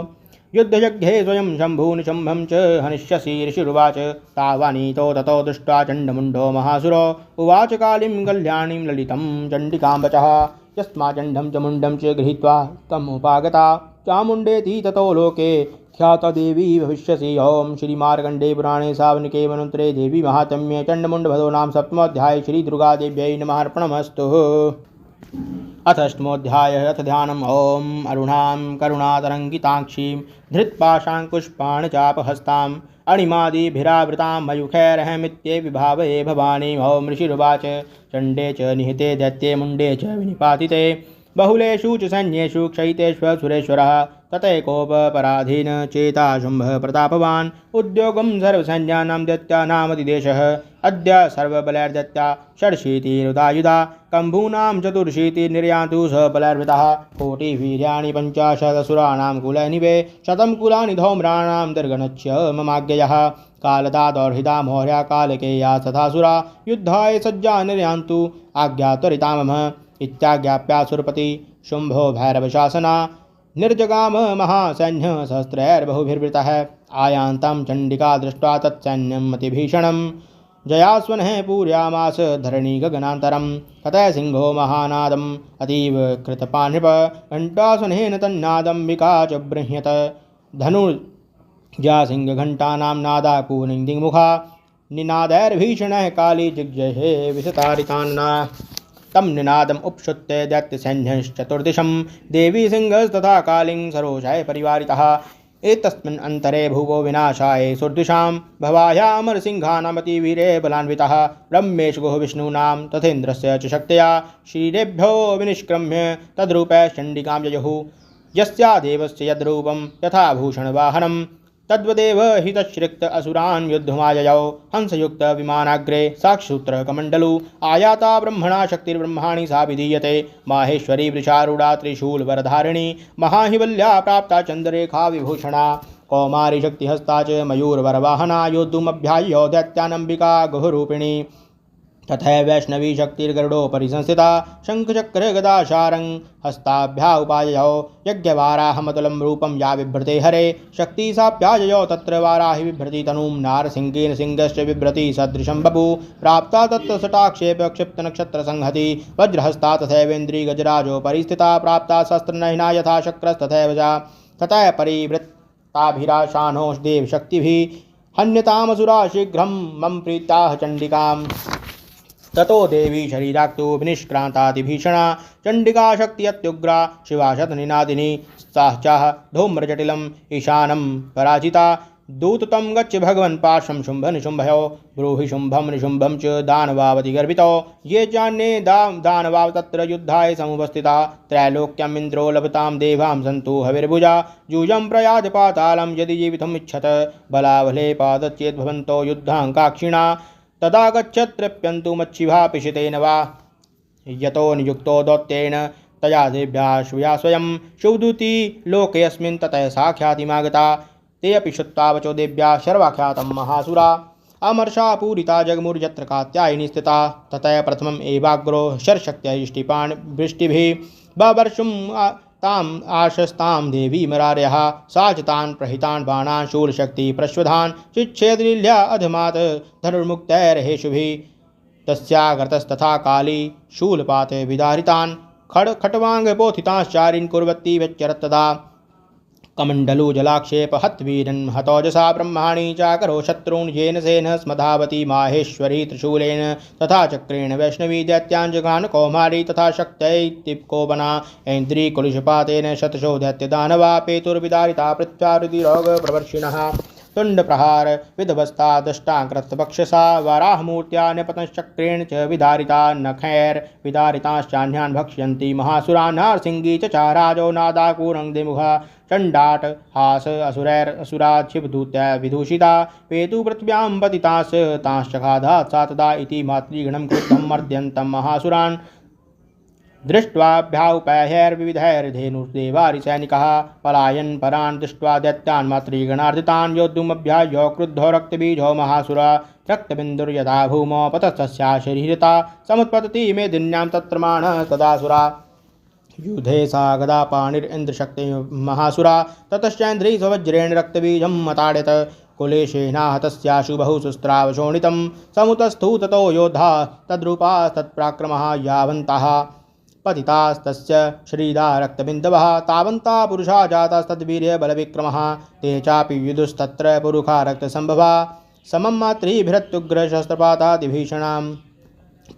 युद्धयज्ञे स्वयं शम्भुनिशम्भं च हनिष्यसि ऋषिरुवाच तावानीतो ततो दृष्ट्वा चण्डमुण्डो महासुरो उवाच कालीं कल्याणीं ललितं चण्डिकां वचः यस्माचण्डं च मुण्डं च गृहीत्वा तमुपागता चामुण्डेति ततो लोके ख्यातदेवी भविष्यसि। ओम श्री मार्कण्डे पुराणे सावनिके मनोन्तरे देवी महात्म्ये चण्डमुण्डवधो नाम सप्तमोऽध्याये श्री दुर्गादेव्यै नमः अर्पणमस्तु। अथष्टमोऽध्यायः। अथ ध्यानम्। ॐ अरुणां करुणातरङ्गिताक्षीं धृत्पाशाङ्कुशपाणि चापहस्तां अणिमादिभिरावृतां मयूखैरहमित्येव विभावये भवानीं। ॐ ऋषिरुवाच। चण्डे च निहिते दैत्ये मुण्डे च विनिपातिते बहुलेषु च सैन्येषु क्षयितेष्वसुरेश्वरः ततैकोपपराधीन चेता शुम्भः प्रतापवान् उद्योगं सर्वसैन्यानां दैत्यानामतिदेशः अद्य सर्वबलैर्दैत्या षडशीतिरुदायुधा कम्बूनां चतुर्शीतिर्निर्यान्तु सबलैर्वृतः कोटिवीर्याणि पञ्चाशदसुराणां कुलैनिवे शतं कुलानि धौम्राणां दर्गणस्य ममाज्ञयः कालदा दौर्हिदा मौर्या कालकेया तथासुरा युद्धाय सज्जा निर्यान्तु आज्ञा त्वरिता मम इत्याज्ञाप्यासुरपति शुम्भो भैरवशासना निर्जगाम महासैन्य सहस्रैर्बहुभिर्वृतः आयान्तं चण्डिका दृष्ट्वा तत्सैन्यम् अतिभीषणं जयास्वनः पूर्यामास धरणी गगनान्तरं ततः सिंहो महानादम् अतीव कृतपान्नृप घण्टासुनेन तन्नादं विकाच बृह्यत धनुर्जासिंहघण्टानां नादाकूनिदिङ्मुखा निनादैर्भीषणः काली जिग्जहे विशतारितान्ना तम निनादम् उपश्रुत्य दैत्यसैन्यश्चतुर्दिशं देवी सिंहस्तथा कालिं सरोषाय परिवारितः एतस्मिन् अन्तरे भुवो विनाशाय सुरदृशां भवायामरसिंहानामतिवीरे बलान्वितः ब्रह्मेश गुह विष्णूनां तथेन्द्रस्य च शक्त्या क्षीरेभ्यो विनिष्क्रम्य तद्रूपैश्चण्डिकां ययुः यस्या देवस्य यद्रूपं यथा भूषणवाहनं तद्वदेव हितश्रिक्त असुरान् युद्धमाययौ हंसयुक्त विमानाग्रे साक्षिसूत्रकमण्डलु आयाता ब्रह्मणा शक्तिर्ब्रह्माणि सा विधीयते माहेश्वरी वृषारूढा त्रिशूलवरधारिणी महाहिवल्या प्राप्ता चन्द्ररेखा विभूषणा कौमारी शक्तिहस्ता च मयूरवरवाहना योद्धुमभ्याय्यो दैत्यानम्बिका गुहरूपिणी तथा वैष्णवी शक्तिर्गरुडोपरि संस्थिता शङ्खचक्रगदाशारं हस्ताभ्या उपाययो यज्ञवाराहमतुलं रूपं या बिभ्रते हरे शक्ति साप्याययो तत्र वाराहि बिभ्रति तनुं नारसिंहेन सिंहश्च बिभ्रति सदृशं बभू प्राप्ता तत्र सटाक्षेप क्षिप्तनक्षत्रसंहति वज्रहस्ता तथैवेन्द्री गजराजोपरि स्थिता प्राप्ता शस्त्रनयना यथा शक्रस्तथैव च ततः परिवृत्ताभिराशानो देवशक्तिभिः हन्यतामसुरा शीघ्रं मम प्रीताः चण्डिकाम् ततो देवी शरीराक्तु विनिष्क्रांतातिभीषणा चण्डिका शक्ति अत्युग्रा शिवा शतनिनादिनी साहचाह धूम्रजटिलम् ईशानं पराजिता दूततं गच्छ भगवन् पार्श्वं शुम्भ निशुम्भयो ब्रूहि शुम्भं निशुम्भं च दानवावति गर्भितो ये चान्ये दानवाव तत्र युद्धाय समुपस्थिता त्रैलोक्यम् इन्द्रो लभतां देवां सन्तु हविर्भुजा जूजं प्रयाज पातालं यदि जीवितुम् इच्छत बलावले पादच्चेत् भवन्तो युद्धाङ्काक्षिणा तदा गच्छत्रप्यन्तु मच्छिभा पिशितेन वा यतो नियुक्तो दौत्येन तया देव्याश्वया स्वयं शुभदूती लोकेऽस्मिन् ततः सा ख्यातिमागता ते अपि श्रुत्वा वचो देव्या सर्वाख्यातं महासुरा अमर्षा पूरिता जगमुर्यत्र कात्यायिनी स्थिता ततः प्रथमम् एवाग्रो शरशक्त्या वृष्टिभिः बवर्षुं ताम् आशस्तां देवी मरार्यः सा च तान् प्रहितान् बाणान् शूलशक्ति प्रश्वधान् चिच्छेदलील्या अधमात् धनुर्मुक्तैर्हेषुभिः तस्यागतस्तथा काली शूलपाते विदारितान् खट्वाङ्गपोथिताश्चारीन् कुर्वती व्यच्चरत्तदा कमण्डलु जलाक्षेप हत्वीरन् हतौजसा ब्रह्माणि चाकरो शत्रून् येन सेन स्मधावती माहेश्वरी त्रिशूलेन तथा चक्रेण वैष्णवी दैत्यान् जगान कौमारी तथा शक्त्यैतिकोपना ऐन्द्रीकुलिशपातेन शतशो दैत्यदानवा पेतुर्विदारिता पृथ्व्यारुधिरोगप्रवर्षिणः तुण्डप्रहार विध्वस्ता दष्टाकृतपक्षसा वराहमूर्त्या नपतश्चक्रेण च विदारिता नखैर्विदारिताश्चान्यान् भक्ष्यन्ति महासुरा नारसिंगी च चाराजो नादाकूरङ्गदिमुखा चण्डाट हास असुराच्छिवदूत्या विदूषिता पेतु पृथिव्यां पतितास तांश्चखाधात् सा तदा इति मातृगणं क्रुद्धं मर्द्यन्तं महासुरान् दृष्ट्वाभ्याउपैर्विविधैर्धेनुर्देवारिसैनिकः पलायन् परान् दृष्ट्वा दैत्यान् मातृगणार्दितान् योद्धुमभ्यायो क्रुद्धो रक्तबीजो महासुरा रक्तबिन्दुर्यथा भूमौ पतस्तस्या शरीरता समुत्पतति मेदिन्यां तत्रमाणः तदासुरा युधे सा गदा पाणिरिन्द्रशक्ति महासुरा ततश्चैन्द्री स्ववज्रेण रक्तबीजं मताडयत कुलेशेनाहतस्याशु बहुशुस्त्रावशोणितं समुतस्थु ततो योद्धा तद्रूपास्तत्पराक्रमः यावन्तः पतितास्तस्य श्रीदा रक्तबिन्दवः तावन्ता पुरुषा जातास्तद्वीर्यबलविक्रमः ते चापि विदुस्तत्र पुरुषा रक्तसम्भवा समं मातृभिरत्युग्रशस्त्रपातादिभीषणां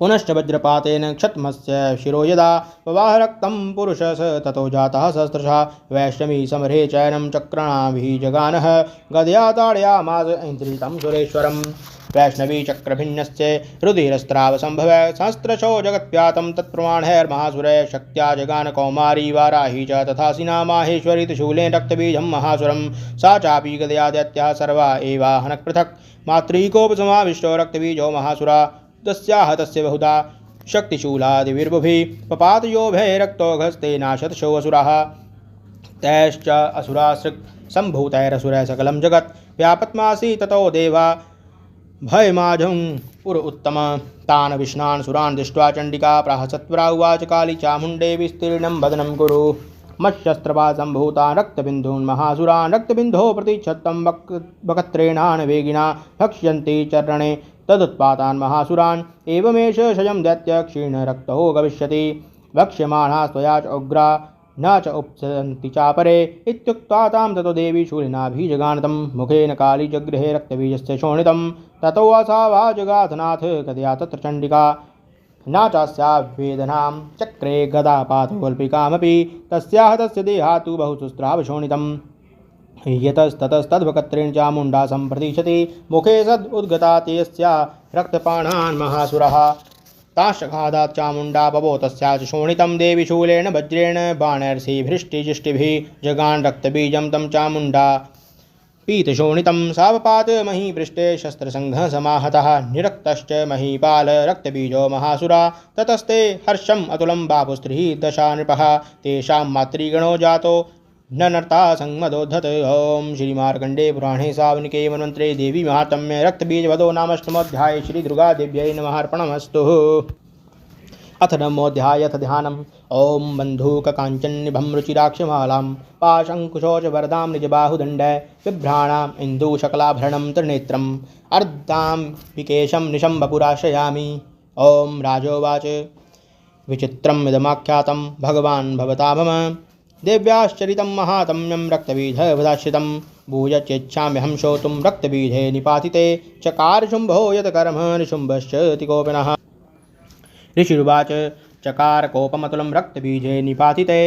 पुनश्च वज्रपातेन क्षतमस्य शिरो यदा पवाह रक्तं पुरुषः स ततो जातः सहस्रशः वैष्णवी समरे चैनं चक्रणाभिः जगानः गदया ताडयामास ऐन्द्रितं सुरेश्वरम् वैष्णवी चक्रभिन्नस्य रुधिरस्त्रावसम्भव सहस्रशो जगत्व्यातं तत्प्रमाणैर्महासुरैः शक्त्या जगान कौमारी वाराही च तथासिना माहेश्वरी त्रिशूलेन रक्तबीजं महासुरं सा चापि गदया दैत्याः सर्वा एवाहनक् पृथक् मातृकोपसमाविष्टो रक्तबीजो महासुरा तस्याः तस्य बहुधा शक्तिशूलादिविर्बुभिः पपातयोभे रक्तौघस्तेनाशतशो असुराः तैश्च असुरासृक् सम्भूतैरसुरैः सकलं जगत् व्यापत्मासि ततो देवा भयमाजं पुर उत्तम तान् विष्णान् सुरान् दृष्ट्वा चण्डिका प्राह सत्वरा उवाच काली चामुण्डे विस्तीर्णं वदनं कुरु मत्शस्त्रवा सम्भूता रक्तबिन्दून् महासुरान् रक्तबिन्दोः प्रतिक्षतं वक्त्रेणान् वेगिना भक्ष्यन्ति चरणे तदुत्पातान् महासुरान् एवमेष शयं दैत्य क्षीणरक्तो गमिष्यति वक्ष्यमाणा त्वया च उग्रा न च उपसन्ति चापरे इत्युक्त्वा तां ततो देवी शूलिनाभिजगानतं मुखेन काली जगृहे रक्तबीजस्य शोणितं ततो असावाजगाथनाथ कदया तत्र चण्डिका न चास्या वेदनां चक्रे गदा पातोल्पिकामपि तस्याः तस्य देहातु बहुशुस्त्रावशोणितम् यतस्ततस्तद्वकत्रेण चामुण्डा सम्प्रतिशति मुखे सद् उद्गता तेऽस्या रक्तपाणान् महासुरः ताशखादात् चामुण्डा पवो तस्या च शोणितं देवी शूलेन वज्रेण बाणैर्षिभृष्टिजिष्टिभिः जगान् रक्तबीजं तं चामुण्डा पीतशोणितं सावपात महीपृष्ठे शस्त्रसङ्घः समाहतः निरक्तश्च महीपाल रक्तबीजो महासुरा ततस्ते हर्षम् अतुलं बापुस्त्रिः दशा नृपः तेषां मातृगणो जातो ननर्ता संगमदोद्धत। ओम श्री मार्कंडे पुराणे सावनिके मन्वन्तरे देवी महात्म्य रक्तबीजवधो नामष्टमोऽध्याये श्री दुर्गा देव्यै नमः अर्पणमस्तु। अथ नवमोऽध्यायः ध्यानम्। ओम बन्धूककाञ्चन्निभं रुचिराक्षमालां पाशङ्कुशोच वरदां निजबाहुदण्डै बिभ्राणाम् इन्दुशकलाभरणं त्रिनेत्रम् अर्धां विकेशं निशम्बपुराश्रयामि। ओम राजोवाच विचित्रम् इदमाख्यातं भगवान् भवता मम देव्याश्चरितं महात्म्यं रक्तबीजवधाश्रितं भूयचेच्छाम्यहं श्रोतुं रक्तबीजे निपातिते चकार शुम्भो यत्कर्म निशुम्भश्च कोपिनः। ऋषिरुवाच चकार कोपमतुलं रक्तबीजे निपातिते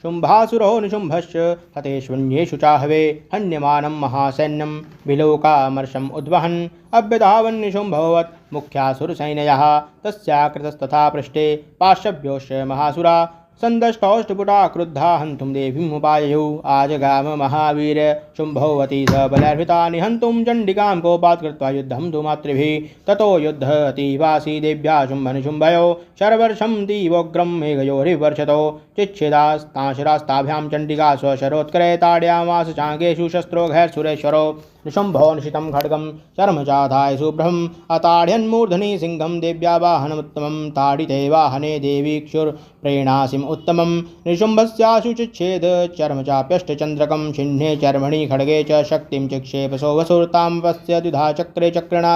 शुम्भासुरो निशुम्भश्च हतेष्वन्येषु चाहवे हन्यमानं महासैन्यं विलोकामर्षम् उद्वहन् अभ्यधावन्निशुम्भवत् मुख्यासुरसैन्यः तस्याकृतस्तथा पृष्ठे पार्श्वभ्योश्च महासुरा संदष्टौष्टपुटा क्रुद्धा हन्तुं देवीमुपाययुः आजगाम महावीर शुम्भोवती स बलैर्हृता निहन्तुं चण्डिकां कोपात् कृत्वा युद्धं तु मातृभिः ततो युद्ध अतीवासी देव्या शुम्भनिशुम्भयो शर्वर्षं दिवोग्रं मेघयोरिवर्षतो चिच्छेदास्ताशरास्ताभ्यां चण्डिका स्वशरोत्करे ताडयामास चाङ्गेषु शस्त्रोघैर्सुरेश्वरो निशुम्भो निशितं खड्गं चर्मचाधाय सुब्रह्म अताड्यन्मूर्धनि सिंहं देव्या वाहनमुत्तमं ताडिते वाहने देवीक्षुर्प्रेणासिम् उत्तमं निशुम्भस्याशु चिच्छेद चर्मचाप्यष्टचन्द्रकं छिन्ने चर्मणि खड्गे च शक्तिं चिक्षेप सौवसुरतां द्विधा चक्रे चक्रणा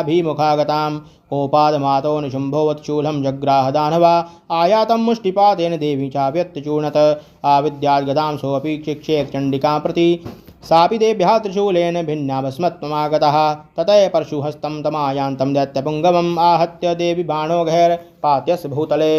कोपादमातो निशुम्भोवत्शूलं जग्राह दानवा आयातं मुष्टिपातेन देवी चाव्यत्यचूर्णत आविद्याद्गदां सोऽपि चिक्षेप चण्डिकां प्रति सापि देव्याः त्रिशूलेन भिन्नाभस्मत्वमागतः ततः परशुहस्तं तमायान्तं दैत्यपुङ्गवम् आहत्य देवी बाणोघैर्पात्यस्य भूतले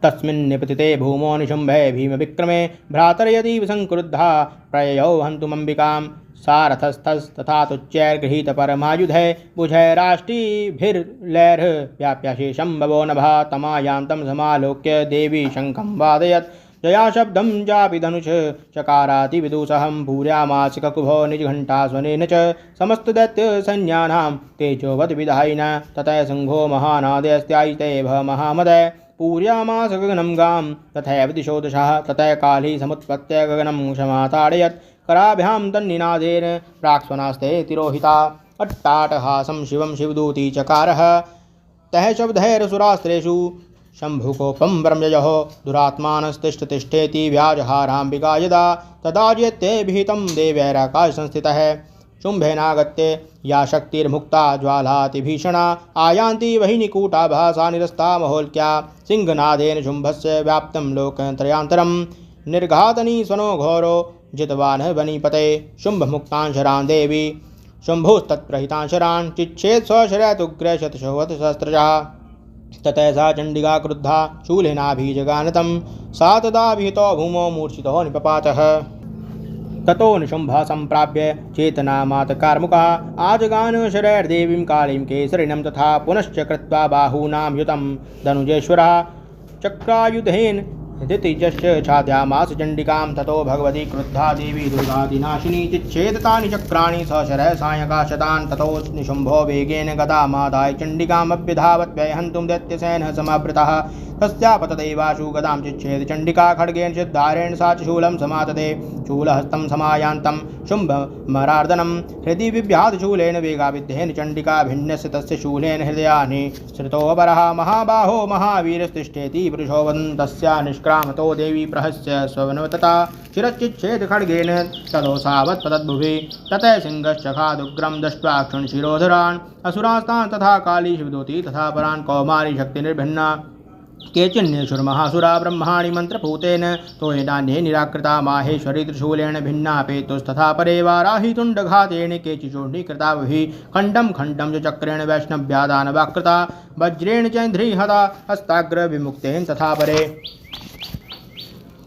तस्मिन् निपतिते भूमो निशुम्भे भीमविक्रमे भ्रातर्यतीव संक्रुद्धा प्रययौ हन्तुमम्बिकां सारथस्थस्तथा तुच्चैर्गृहीतपरमायुधे भुजैराष्टिभिर्लैर्व्याप्यशेषं बभो नभः तमायान्तं समालोक्य देवी शङ्खं वादयत् जयाशब्दं चापि धनुष चकारातिविदुषहं भूर्यामास ककुभो निजघण्टास्वनेन च समस्तदैत्यसैन्यानां तेजोवत् विधायिन ततः सिंहो महानादयस्त्यायिते महामदय पूर्यामास गगनं गां तथैव दिशो दशः ततः काली समुत्पत्य गगनं क्षमाताडयत् कराभ्यां तन्निनादेन प्राक्स्वनास्ते तिरोहिता अट्टाटहासं शिवं शिवदूती चकारः तः शब्दैरसुरास्त्रेषु शम्भुकोपं ब्रह्मजः दुरात्मानस्तिष्ठतिष्ठेति व्याजहाराम्बिका यदा तदा जेत्ते विहितं देवैराकाशसंस्थितः शुम्भेनागत्य या शक्तिर्मुक्ता ज्वालातिभीषणा आयान्ति वहिनिकूटा भासा निरस्ता महोल्क्या सिंहनादेन शुम्भस्य व्याप्तं लोकत्रयान्तरं निर्घातनी स्वनो घोरो जितवान् वनीपते शुम्भमुक्तांशरान् देवी शुम्भुस्तत्प्रहितांशरान् चिच्छेद स्वशरतुग्र शतशोवत् सहस्रजः ततः सा चण्डिका क्रुद्धा शूलेनाभिजगानतं सा तदा विहितो भूमौ मूर्छितो निपपातः। ततो निशुम्भः सम्प्राप्य चेतनामातकार्मुकः आजगान शरैर्देवीं कालीं केसरिणं तथा पुनश्च कृत्वा बाहूनां युतं धनुजेश्वरः चक्रायुधेन धृतिजस्य छाद्यामास चण्डिकां। ततो भगवती क्रुद्धा देवी दुर्गादिनाशिनी चिच्छेद तानि चक्राणि सशरः सायकाशतान्। ततो निशुम्भो वेगेन गदामादाय चण्डिकामभ्यधावत् व्यहन्तुं दैत्यसेनः समावृतः। तस्यापतदैवाशु गदां चिच्छेद चण्डिका खड्गेन सिद्धारेण सा च शूलं समातते। शूलहस्तं समायान्तं शुम्भमरार्दनं हृदि बिभ्यात् शूलेन वेगाविद्धेन चण्डिका भिन्नस्य तस्य शूलेन हृदयानि श्रुतोऽपरः महाबाहो महावीरस्तिष्ठेति पुरुषो वदन् तस्या निष्क्रामतो देवी प्रहस्य स्वनवतता शिरश्चिच्छेद खड्गेन तदोसावत् पतद्भुवि। ततः सिंहश्चखादुग्रं दष्ट्वा क्षणशिरोधरान् असुरास्तान् तथा काली शिवदूती तथा परान् कौमारी शक्तिनिर्भिन्ना केचिन्नेषुर्महासुरा ब्रह्माणि मन्त्रपूतेन तोयेनान्ये निराकृता माहेश्वरी त्रिशूलेन भिन्नापेतुस्तथा परे वाराहितुण्डघातेन केचिचूर्णीकृता बहिः खण्डं खण्डं च चक्रेण वैष्णव्यादानवाकृता वज्रेण चैन्द्रीहता हस्ताग्रविमुक्तेन तथा परे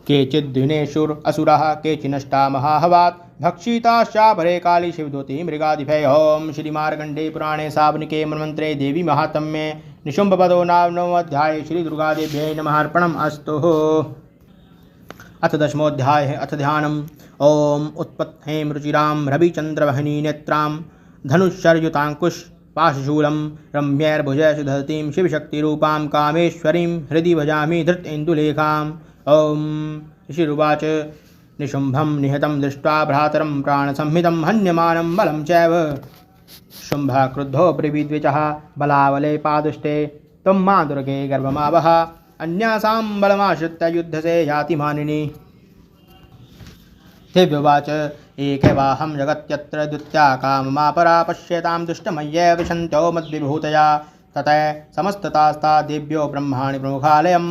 केचिद्दिनेषुर् असुराः केचिनष्टा महाहवात् भक्षिताश्चापरे काली शिवदूती मृगादिभ्यः। ओम श्री मार्कण्डेय पुराणे सावनिके मन्वन्तरे देवी महात्म्ये निशुम्भपदो नाम श्री दुर्गादेव्यै नमः अर्पणम् अस्तु। अथ दशमोऽध्यायः। अथ ध्यानम्। ओम उत्पत्तें रुचिरां रविचन्द्रवहनी नेत्रां धनुश्शरयुताङ्कुश पाशशूलं रम्यैर्भुजैः दधतीं शिवशक्तिरूपां कामेश्वरीं हृदि भजामि धृतेन्दुलेखाम्। ओम ऋषिरुवाच निशुम्भं निहतं दृष्ट्वा भ्रातरं प्राणसंहितं हन्यमानं बलं चैव। शुम्भः क्रुद्धो ब्रवीद्विचः बलावले पादुष्टे त्वं मां दुर्गे गर्भमावह अन्यासां बलमाश्रित्य युद्धसे याति मानिनी। दिव्योवाच एकैवाहं जगत्यत्र द्वित्या काममापरा पश्यतां दुष्टमय्ये विशन्त्यो मद्विभूतया। ततः समस्ततास्ता देव्यो ब्रह्माणि प्रमुखालयम्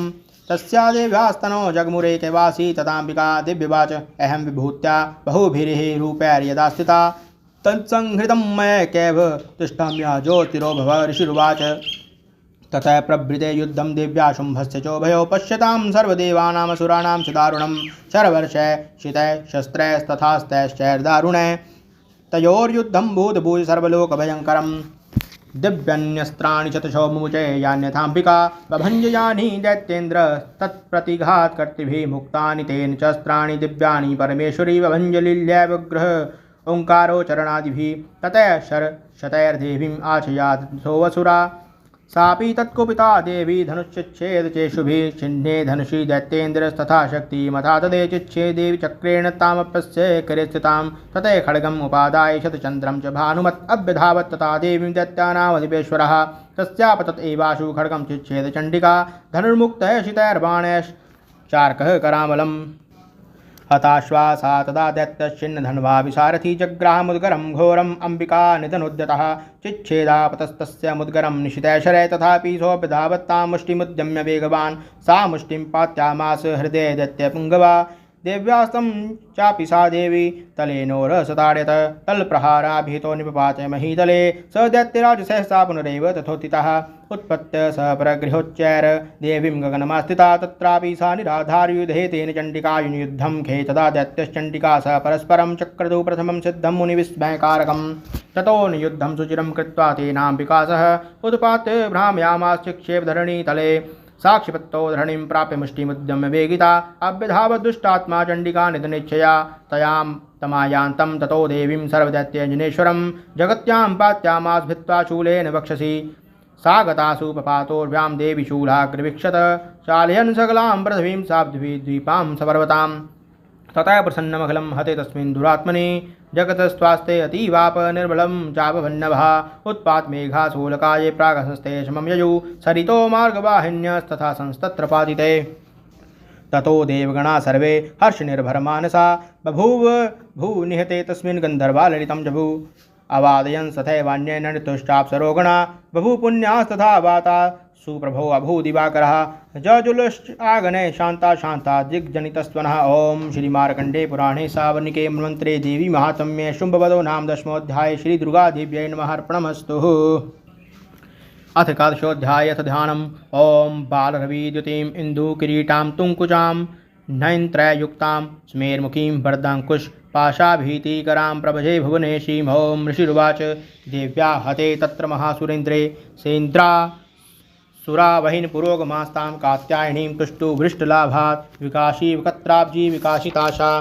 तस्या देव्यास्तनो जगमुरेकैवासी तदाम्बिका दिव्यवाच अहं विभूत्या बहुभिरिः रूपैर्यदा स्थिता तत्संहृतं मयैकैव तिष्ठाम्या ज्योतिरो भव। ऋषिरुवाच ततः प्रभृते युद्धं दिव्या शुम्भस्य चोभयो पश्यतां सर्वदेवानामसुराणां च दारुणं शरवर्षै शितै शस्त्रैस्तथास्तैश्चैर्दारुणै तयोर्युद्धं भूतभूय सर्वलोकभयङ्करम्। दिव्यन्यस्त्राणि चतुशो मुमुचे यान्यथाम्बिका बभञ्जयानि दैत्येन्द्र तत्प्रतिघातकर्तृभिः मुक्तानि तेन च अस्त्राणि दिव्यानि परमेश्वरी बभञ्जलील्यैव ग्रह ओङ्कारोच्चारणादिभिः। ततः शतैर्देवीम् आचयात् सोऽसुरा सापि तत्कुपिता देवी धनुश्चिच्छेद चेषुभिः छिन्ने धनुषि दैत्येन्द्रस्तथा शक्तिमथा तदे चिच्छे देवी चक्रेण तामप्यस्य करे स्थितां। ततः खड्गम् उपादाय शतचन्द्रं च भानुमत् अभ्यधावत् तथा देवीं दैत्यानामधिपेश्वरः तस्यापतत् एवाशु खड्गं चिच्छेद चण्डिका धनुर्मुक्तः शितैर्बाणैश्चार्कः करामलम्। हताश्वासा तदा दैत्यश्चिन्नधन्वा विसारथी जग्राहमुद्गरं घोरम् अम्बिका निधनोद्यतः चिच्छेदापतस्तस्य मुद्गरं निशितैशरै तथापि सोऽभ्यधावत्तां मुष्टिमुद्यम्य वेगवान् सा मुष्टिं पात्यामास हृदये दैत्यपुङ्गवा। देव्यास्तं चापि सा देवी तलेनोरसताड्यत तल्प्रहाराभिहितो निपपात महीतले स दैत्यराज सहसा पुनरेव तथोत्थितः उत्पत्य स परगृहोच्चैर देवीं गगनमास्थिता तत्रापि सा निराधारयुधे तेन चण्डिकायुनियुद्धं खे तदा दैत्यश्चण्डिका स परस्परं चक्रतु प्रथमं सिद्धं मुनिविस्मयकारकम्। ततो नियुद्धं सुचिरं कृत्वा तेनाम्बिका सह उत्पात्य भ्राम्यामाश्चिक्षेपधरणी तले साक्षिपत्तो धरणीं प्राप्य मुष्टिमुद्यम्य वेगिता अभ्यधावद्दुष्टात्मा चण्डिका निधनेच्छया तयां तमायान्तं ततो देवीं सर्वदैत्यञ्जनेश्वरं जगत्यां पात्यामास भित्त्वा शूलेन वक्षसि सा गतासु पपातोर्भ्यां देवी शूलाग्रवीक्षत चालयन् सकलां पृथिवीं साब्द्वीपां सपर्वतां। ततः प्रसन्नमखिलं हते तस्मिन् दुरात्मनि जगतस्त्वास्ते अतीवाप निर्बलं चापभन्नभः उत्पात मेघा शूलकाये प्रागहस्ते शमं ययु सरितो मार्गवाहिन्यस्तथा संस्तत्र पातिते। ततो देवगणा सर्वे हर्षनिर्भरमानसा बभूव भूनिहते तस्मिन् गन्धर्वा ललितं जभू अवादयन् तथैवान्येन नृतुश्चाप्सरोगणा बभू पुण्यास्तथा वाता सुप्रभो अभूदिवाकरः जजुलश्चागने शान्ता शान्ता दिग्जनितस्त्वनः। ओम श्री मार्कण्डेय पुराणे सावर्णिके मन्वन्तरे देवी महात्म्ये शुम्भवदो नाम दशमोऽध्याये श्री दुर्गादेव्यै नमः अर्पणमस्तु। अथ एकादशोऽध्यायः ध्यानम् ॐ बालरविद्युतीम् इन्दुकिरीटां तुङ्कुचां नयनत्रययुक्तां स्मेरमुखीं वरदाङ्कुश पाशाभीतिकरां प्रभजे भुवनेशीं ॐ ऋषिरुवाच देव्या हते तत्र महासुरेन्द्रे सेन्द्रा सुरावहिन पुरोगमास्तां कात्यायनीं तुष्टु वृष्टलाभात् विकाशी विकत्राब्जी विकासिताशा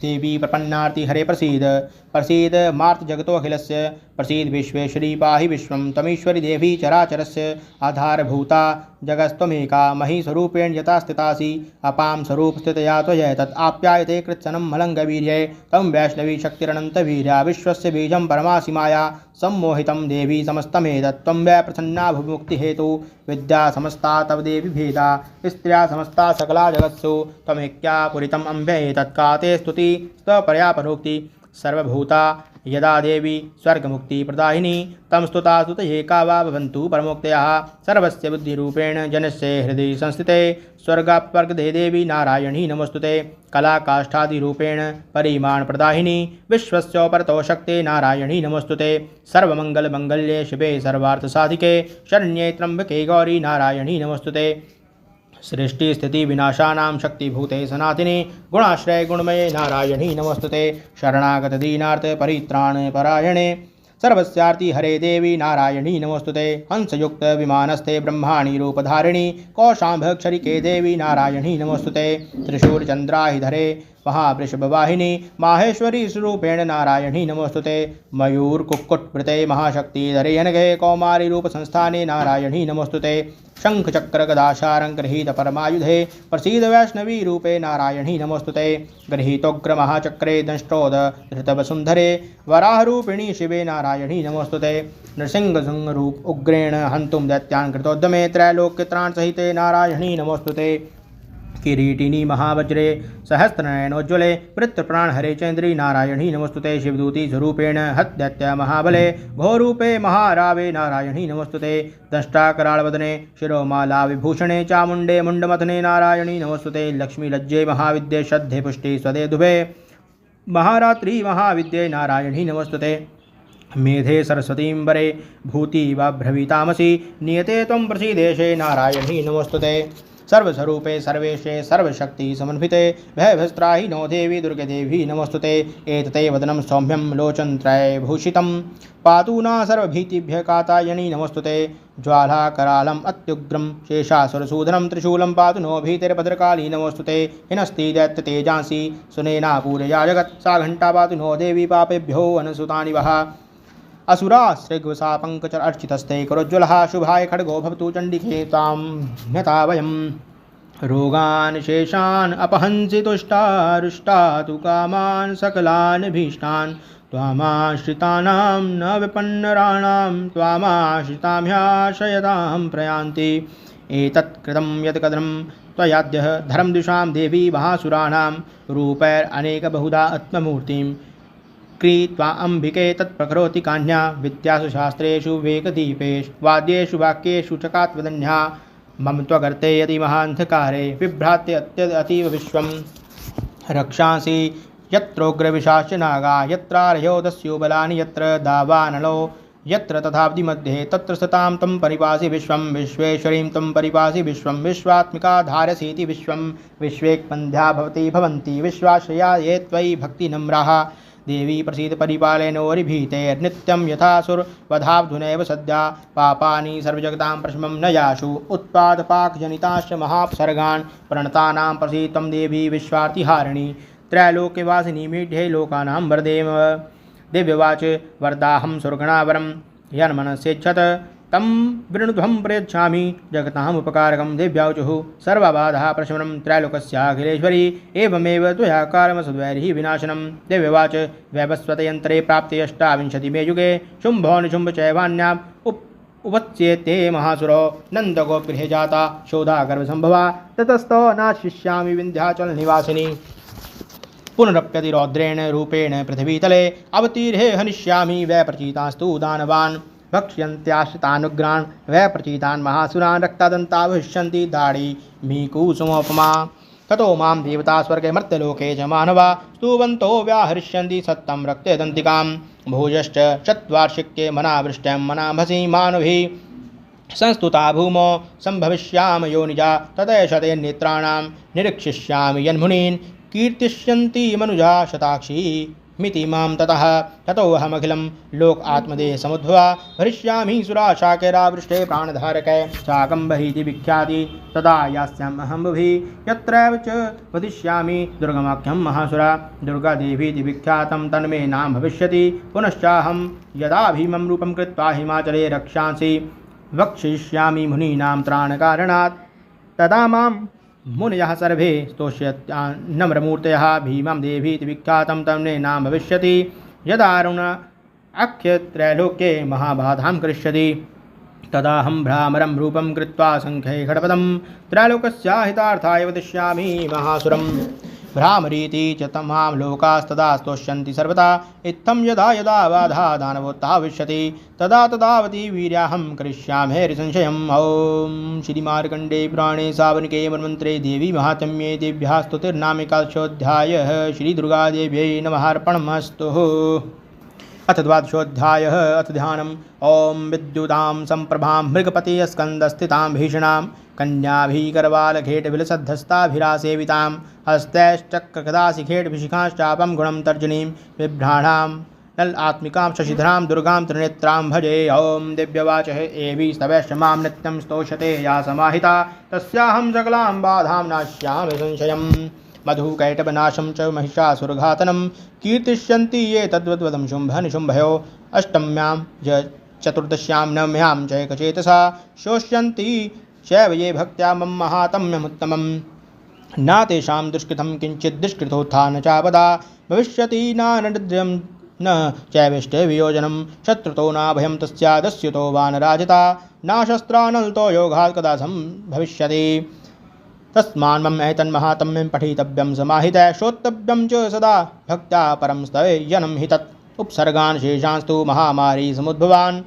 देवी प्रपन्नार्ति हरे प्रसीद प्रसीद मार्तजगतोऽखिलस्य प्रसीद विश्वेश्वरी पाहि विश्वं तमीश्वरी देवी चराचरस्य आधारभूता जगस्त्वमेका महीस्वरूपेण यथा स्थितासि अपां स्वरूपस्थितया त्वयैतत् आप्यायते कृत्सनं मलङ्गवीर्ये तं वैष्णवी शक्तिरनन्तवीर्या विश्वस्य बीजं परमासि माया सम्मोहितं देवी समस्तमेतत् त्वं वै प्रसन्ना भुमुक्तिहेतु विद्या समस्ता तव देवी भेदा स्त्रिया समस्ता सकला जगत्सु त्वमेक्या पुरितम् अम्बे तत्का ते स्तुति स्तपरया परोक्ति सर्वभूता यदा देवी स्वर्गमुक्तिप्रदायिनी तं स्तुता स्तुतये का वा भवन्तु परमोक्तयः सर्वस्य बुद्धिरूपेण जनस्य हृदि संस्थिते स्वर्गापर्गदे देवी नारायणी नमोस्तुते कलाकाष्ठादिरूपेण परिमाणप्रदायिनी विश्वस्योपरतो शक्ते नारायणी नमोस्तुते सर्वमङ्गलमङ्गल्ये शिवे सर्वार्थसाधिके शरण्ये त्र्यम्बके गौरी नारायणी नमोस्तुते सृष्टि स्थिति विनाशानां शक्तिभूते सनातिने गुणाश्रय गुणमये नारायणी नमोस्तुते शरणागत दीनार्थ परित्राण परायणे सर्वस्यार्ति हरे देवी नारायणी नमोस्तुते हंसयुक्त विमानस्थे ब्रह्माणी रूपधारिणी कौशाम्भक्षरिके देवी नारायणी नमोस्तुते त्रिशूलचन्द्राहिधरे महावृषभवाहिनी माहेश्वरी स्वरूपेण नारायणी नमोस्तुते मयूरकुक्कुटवृते महाशक्तिधरे अनघे कौमारी रूप संस्थाने नारायणी नमोस्तुते शङ्खचक्रगदाशारङ्गृहीत परमायुधे प्रसीद वैष्णवी रूपे नारायणी नमोस्तुते गृहीतोग्र महाचक्रे दंष्टोद धृतवसुन्धरे वराहरूपिणी शिवे नारायणी नमोस्तुते नृसिंहसिंहरूप उग्रेण हन्तुं दैत्यान् कृतोद्यमे त्रैलोक्यत्राणसहिते नारायणी नमोस्तुते किरीटिनी महावज्रे सहस्रनयनोज्ज्वले वृत्रप्राणहरे चन्द्री नारायणी नमोस्तुते शिवदूती स्वरूपेण हत्दैत्य महाबले घोरूपे महारावे नारायणी नमोस्तुते दष्टाकराळवदने शिरोमाला विभूषणे चामुण्डे मुण्डमथने नारायणी नमोस्तुते लक्ष्मीलज्जे महाविद्ये श्रद्धे पुष्टि स्वदे दुभे महारात्रि महाविद्ये नारायणी नमोस्तुते मेधे सरस्वतीं वरे भूति वा भ्रवीतामसि नियते त्वं प्रसीदेशे नारायणी नमोस्तुते सर्वस्वरूपे सर्वेशे सर्वशक्ति समन्विते भयभस्त्राहि नो देवी दुर्गे देवी नमोस्तुते एतते वदनं सौम्यं लोचनत्रयभूषितं पातु न सर्वभीतिभ्यः कातायनी नमोस्तुते ज्वालाकरालम् अत्युग्रं शेषासुरसूदनं त्रिशूलं पातु नो भीतिर्भद्रकाली नमोस्तुते हिनस्ति दैत्यतेजांसि सुनेना पूरया जगत् सा घण्टा पातु नो देवी पापेभ्यो अनुसुतानि वः असुरा श्रीग्वसा पंकचर अर्चितस्ते करोज्ज्वलः शुभाय खड्गो भवतु चण्डिके तां न्यता वयं रोगान् शेषान् अपहंसि तुष्टारुष्टा तु कामान् सकलान् भीष्टान् त्वामाश्रितानां न विपन्नराणां त्वामाश्रितां ह्याशयतां प्रयान्ति एतत् कृतं यत् कदनं त्वयाद्यः धर्मदिशां देवी महासुराणां रूपैरनेकबहुधा आत्ममूर्तिं कृत्वा अम्बिके तत्प्रकरोति कान्या विद्यासु शास्त्रेषु वेकदीपेषु वाद्येषु वाक्येषु चकात्वदन्या मम त्वगर्ते यदि महान्धकारे विभ्रात्य अतीव विश्वं रक्षांसि यत्रोग्रविशास्य नागा यत्रार्यो दस्युबलानि यत्र दावानलो यत्र तथाब्धि मध्ये तत्र सतां तं परिपासि विश्वं विश्वेश्वरीं तं परिपासि विश्वं विश्वात्मिका धारसीति विश्वं विश्वेक्पन्ध्या भवति भवन्ति विश्वाश्रया ये त्वयि भक्तिनम्राः देवी प्रसीद परिपालनोरिभीतेर्नित्यं यथासुरवधाब्धुनैव सद्या पापानि सर्वजगतां प्रशमं न याशु उत्पादपाकजनिताश्च महाप्सर्गान् प्रणतानां प्रसीद त्वं देवी विश्वार्तिहारिणी त्रैलोक्यवासिनी मीढ्ये लोकानां वरदेव दिव्यवाच वरदाहं सुरगणावरं यन्मनस्येच्छत तं वृणुध्वं प्रयच्छामि जगतामुपकारकं दिव्याचुः सर्वबाधा प्रशमनं त्रैलोकस्याखिलेश्वरी एवमेव त्वया कारमसद्वैरिः विनाशनं दिव्यवाच वैवस्वतयन्त्रे प्राप्ते अष्टाविंशतिमे युगे शुम्भो निशुम्भ चैवान्याम् उपच्येते महासुरो नन्दगोपगृहे जाता शोधा गर्भसम्भवा ततस्तो नाशिष्यामि विन्ध्याचलनिवासिनी पुनरप्यति रौद्रेण रूपेण पृथिवीतले अवतीर्हे हनिष्यामि वै प्रचीतास्तु दानवान् भक्ष्यन्त्याश्रितानुग्रान् वै प्रचीतान् महासुरान् रक्तादन्ता भविष्यन्ति दाढी मीकुसुमोपमा ततो मां देवता स्वर्गे मर्त्यलोके च मानवा स्तुवन्तो व्याहरिष्यन्ति सत्तं रक्तदन्तिकां भोजश्च चत्वार्षिक्ये मनावृष्ट्यं मनाभसि मानभिः संस्तुता भूमौ संभविष्याम योनिजा तदैषते नेत्राणां निरीक्षिष्यामि यन्मुनीन् कीर्तिष्यन्ति मनुजा शताक्षी मिति मां ततः ततोऽहमखिलं लोक आत्मदेह समुद्भवा भरिष्यामि सुराशाकैरावृष्टे प्राणधारकै शाकम्भरीति विख्याति तदा यास्यामहं बुभि यत्रैव च वदिष्यामि दुर्गमाख्यं महासुरा दुर्गादेवीति विख्यातं तन्मे नाम भविष्यति पुनश्चाहं यदा भीमं रूपं कृत्वा हिमाचले रक्षांसि वक्षयिष्यामि मुनीनां त्राणकारणात् तदा मां मुनयः सर्वे स्तोष्यन्नम्रमूर्तयः भीमं देवीति विख्यातं तन्मे नाम भविष्यति यदारुण अख्यत्रैलोक्ये महाबाधां करिष्यति तदाहं भ्रामरं रूपं कृत्वा संख्ये खड्पदं त्रैलोकस्य हितार्थाय वदिष्यामि महासुरम् भ्रामरीति च तमां लोकास्तदा स्तोष्यन्ति सर्वदा इत्थं यदा यदा बाधा दानवोत्थाविष्यति तदा तदावती वीर्याहं करिष्यामि हरिसंशयम् ॐ श्रीमार्कण्डे पुराणे सावर्णिके मन्वन्तरे देवी महात्म्ये देव्याः स्तुतिर्नामिकादशोऽध्यायः श्रीदुर्गादेव्यै नमः अर्पणमस्तु। अथ द्वादशोऽध्यायः अथ ध्यानम् ॐ विद्युतां सम्प्रभां मृगपतिस्कन्दस्थितां भीषणां कन्याभिकरवालखेटविलसद्धस्ताभिरासेवितां हस्तैश्चक्रगदाशिखेटभिशिखाश्चापं गुणं तर्जनीं बिभ्राणां ललात्मिकां शशिधरां दुर्गां त्रिनेत्रां भजे। ॐ दिव्यवाचः एवि स्तवैश्च मां नित्यं स्तोषते या समाहिता तस्याहं सकलां बाधां नाश्यामि संशयम्। मधुकैटवनाशं च महिषासुरघातनं कीर्तिष्यन्ति ये तद्वद्वदं शुम्भनिशुम्भयो अष्टम्यां चतुर्दश्यां नवम्यां चैकचेतसा शोष्यन्ति चैव ये भक्त्या मम महात्म्यमुत्तमम् न तेषां दुष्कृतं किञ्चित् दुष्कृतोत्थान चापदा भविष्यति नानद्यं न चैवेष्टे वियोजनं शत्रुतो न भयं तस्यादस्युतो वा न राजता न शस्त्रानलतो योगात् कदा भविष्यति तस्मान् मम एतन्महात्म्यं पठितव्यं समाहितः श्रोतव्यं च सदा भक्त्या परं स्तवेयनं हि तत् उपसर्गान् शेषांस्तु महामारी समुद्भवान्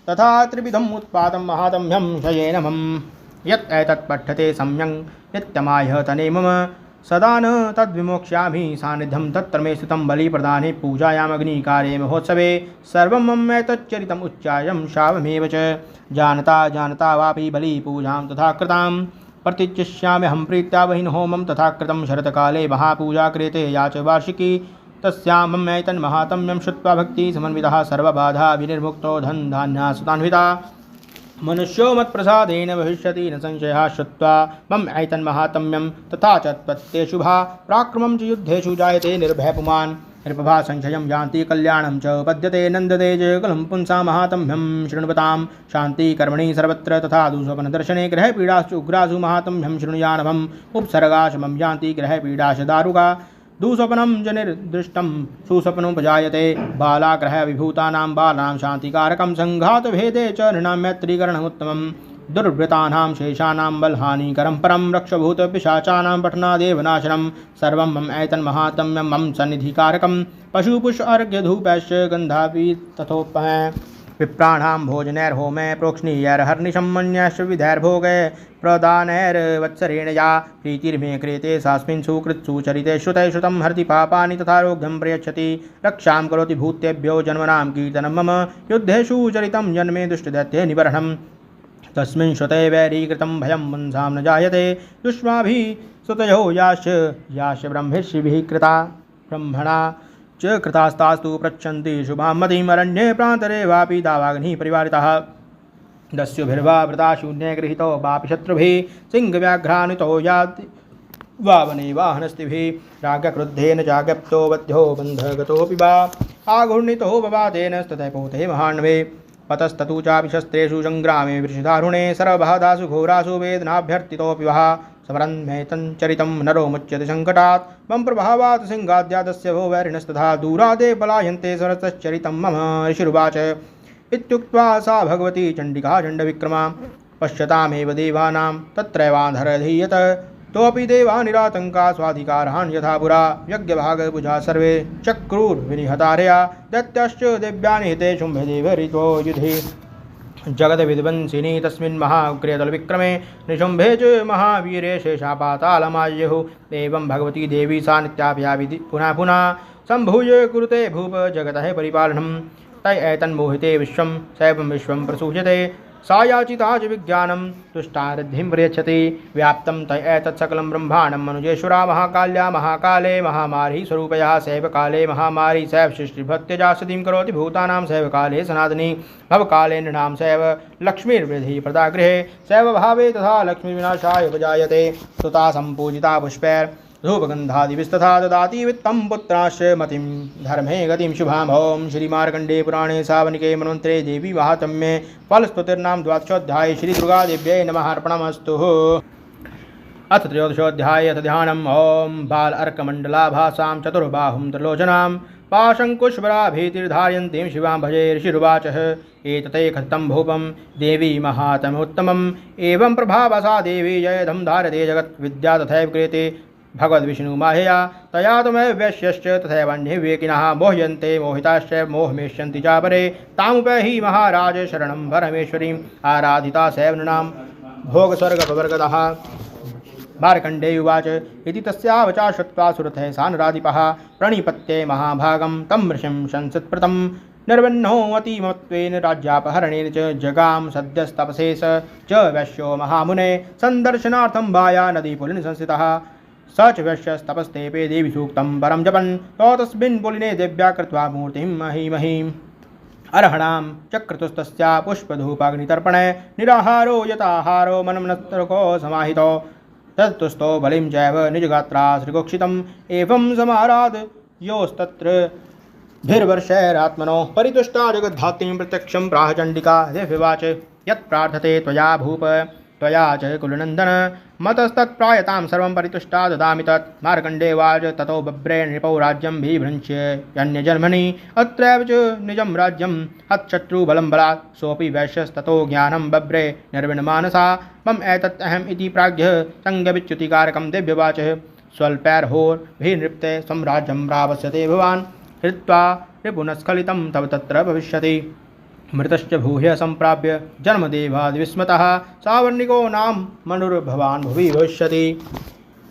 तथा त्रिविधम् उत्पादं महात्म्यं शयेन मम यत् एतत् पठ्यते सम्यक् नित्यमायतने मम सदा न तद्विमोक्ष्यामि सान्निध्यं तत्र मे स्थितं बलिप्रदाने पूजायामग्निकार्ये महोत्सवे सर्वं मम एतच्चरितम् उच्चायं शावमेव च जानता जानता वापि बलिपूजां तथा कृतां प्रतिचिष्याम्यहं प्रीत्या बहिर्होमं तथा कृतं शरत्काले महापूजा क्रियते या च वार्षिकी तस्यां मम एतन्महात्म्यं श्रुत्वा भक्तिसमन्वितः सर्वबाधा विनिर्मुक्तो धनधान्यासुतान्विता मनुष्यो मत्प्रसादेन भविष्यति न संशयः श्रुत्वा मम एतन्महात्म्यं तथा च तत्ते शुभा पराक्रमं च युद्धेषु जायते निर्भयपुमान् नृपभा संशयं यान्ति कल्याणं च पद्यते नन्दते च कलं पुंसा महात्म्यं शृण्वतां शान्तिकर्मणि सर्वत्र तथा दुःस्वप्नदर्शने ग्रहपीडासु उग्रासु महात्म्यं शृणुयानवम् उपसर्गाशमं यान्ति ग्रहपीडाश दारुका दुःस्वप्नं च निर्दृष्टं सुस्वप्नोपजायते बालाग्रहविभूतानां बालानां शान्तिकारकं सङ्घातभेदे च नृणां मैत्रीकरणमुत्तमं दुर्वृतानां शेषानां बलहानिकरं परं रक्षभूतपिशाचानां पठनादेव नाशनं सर्वं मम एतन्महात्म्यं मम सन्निधिकारकं पशुपुष अर्घ्यधूपैश्च गन्धापि तथोपमः विप्राणां भोजनैर्होमे प्रोक्ष्णीयैर्हर्निशं मन्यश्च विधैर्भोगे प्रदानैर्वत्सरेण या प्रीतिर्मे क्रियते सास्मिन् सुकृत्सुचरिते श्रुते श्रुतं हरति पापानि तथारोग्यं प्रयच्छति रक्षां करोति भूतेभ्यो जन्मनां कीर्तनं मम युद्धेषु चरितं जन्मे दुष्टदैत्ये निबर्हणं तस्मिन् श्रुते वैरीकृतं भयं मनसां न जायते दुष्माभिः सुतयो याश्च ब्रह्मेशिभिः कृता ब्रह्मणा च कृतास्तास्तु पृच्छन्ति शुभां मतिमरण्ये प्रान्तरे वापि दावाग्निः परिवारितः दस्युभिर्वा वृताशून्ये गृहीतो वापि शत्रुभिः सिंहव्याघ्रान्वितो याति वा वने वाहनस्तिभिः रागक्रुद्धेन जागप्तो बध्यो बन्धगतोऽपि वा आघूर्णितो बबाधेन ततः पोते महान्वे पतस्ततु चापि शस्त्रेषु सङ्ग्रामे वृषधारुणे सर्वबाधासु घोरासु वेदनाभ्यर्थितोऽपि वः स्मरन्मेतञ्चरितं नरो मुच्यते सङ्कटात् मम प्रभावात् सिंहाद्यादस्य भो वैरिणस्तथा दूरादे पलायन्ते सरतश्चरितं मम ऋषिरुवाच इत्युक्त्वा सा भगवती चण्डिका चण्डविक्रमा पश्यतामेव देवानां तत्रैवान्धरधीयत तोऽपि देवा निरातङ्का स्वाधिकारान् यथा पुरा यज्ञभागभुजा सर्वे चक्रुर्विनिहतारया दैत्याश्च देव्यानिहिते शुम्भदेवरितो युधि जगद्विध्वंसिनी तस्मिन् महाउग्रदलविक्रमे निशुम्भे च महावीरे शेषापातालमायुः एवं भगवती देवी सा नित्याप्याविधि पुनः पुनः सम्भूय कुरुते भूप जगतः परिपालनं तै एतन्मोहिते विश्वं सैवं विश्वं प्रसूयते सा याचिता च विज्ञानं तुष्टारिद्धिं प्रयच्छति व्याप्तं तय एतत्सकलं ब्रह्माण्डं मनुजेश्वरा महाकाल्या महाकाले महामारी स्वरूपया सैव काले महामारी सैव सृष्टिभत्यजा सतीं करोति भूतानां सैव काले सनातनी भवकाले नृणां सैव लक्ष्मीर्वृद्धि प्रदा गृहे सैव भावे तथा लक्ष्मीविनाशाय उपजायते सुता सम्पूजिता पुष्पैर् धूपगन्धादिभिस्तथा ददाति वित्तं पुत्राश्च मतिं धर्मे गतिं शुभाम्। ॐ श्रीमार्कण्डेय पुराणे सावनिके मन्वन्तरे देवी माहात्म्ये फलस्तुतिर्नाम द्वादशोऽध्याये श्रीदुर्गादेव्यै नमः अर्पणमस्तु। अथ त्रयोदशोऽध्याये अथ ध्यानम्। ॐ बाल अर्कमण्डलाभासां चतुर्बाहुं त्रिलोचनां पाशङ्कुशबलाभीतिर्धारयन्तीं शिवां भजे। ऋषिरुवाचः एतते कथितं भूपं देवी महात्म्योत्तमम् एवं प्रभावसा देवी जयधं धारते जगत् विद्या तथैव क्रियते भगवद्विष्णुमायया तया तमेव वैश्यश्च तथैवन्ये विवेकिनः मोह्यन्ते मोहिताश्च मोहमेष्यन्ति चापरे तामुपैहि महाराज शरणं परमेश्वरीम् आराधिता सैव नृणां भोगस्वर्गपवर्गदः। मार्कण्डेय उवाच इति तस्याः वचा श्रुत्वा सुरथः सानराधिपः प्रणिपत्ये महाभागं तं ऋषिं संसत्प्रतं निर्वह्नोऽतिमत्वेन राज्यापहरणेन च जगाम सद्यस्तपसे च वैश्यो महामुने सन्दर्शनार्थं भाया नदीपुलिन संस्थितः स च वैश्यस्तपस्तेपे देवी सूक्तं परं जपन् तस्मिन् पुलिने देव्या कृत्वा मूर्तिं महीमहीम् अर्हणां चक्रतुस्तस्या पुष्पधूपाग्नितर्पणे निराहारो यताहारो मनमनस्तको समाहितो तत्तुस्तो बलिं चैव निजगात्रा श्रीगोक्षितम् एवं समाराध योस्तत्र भिर्वर्षैरात्मनो परितुष्टा जगद्धात्रीं प्रत्यक्षं प्राह चण्डिका देव्यवाच यत् प्रार्थते त्वया भूप त्वया च कुलनन्दन मतस्तत्प्रायतां सर्वं परितुष्टा ददामि तत्। मार्कण्डेयवाच ततो बभ्रे नृपौ राज्यं बिभृंच्य अन्यजन्मनि अत्रैव च निजं राज्यं हतशत्रुबलं बलात् सोऽपि वैश्यस्ततो ज्ञानं बभ्रे निर्विण्णमानसा मम एतत् अहम् इति प्राज्ञः सङ्गविच्युतिकारकं दिव्यवाचः स्वल्पैर्होर्भिर्नृप्ते स्वं राज्यं प्रावस्यते भवान् हृत्वा रिपुनस्खलितं तव तत्र भविष्यति। मृतश्च भूय सम्प्राप्य जन्मदेवादिविस्मतः सावर्णिको नाम मनुर्भवान् भुवि भविष्यति।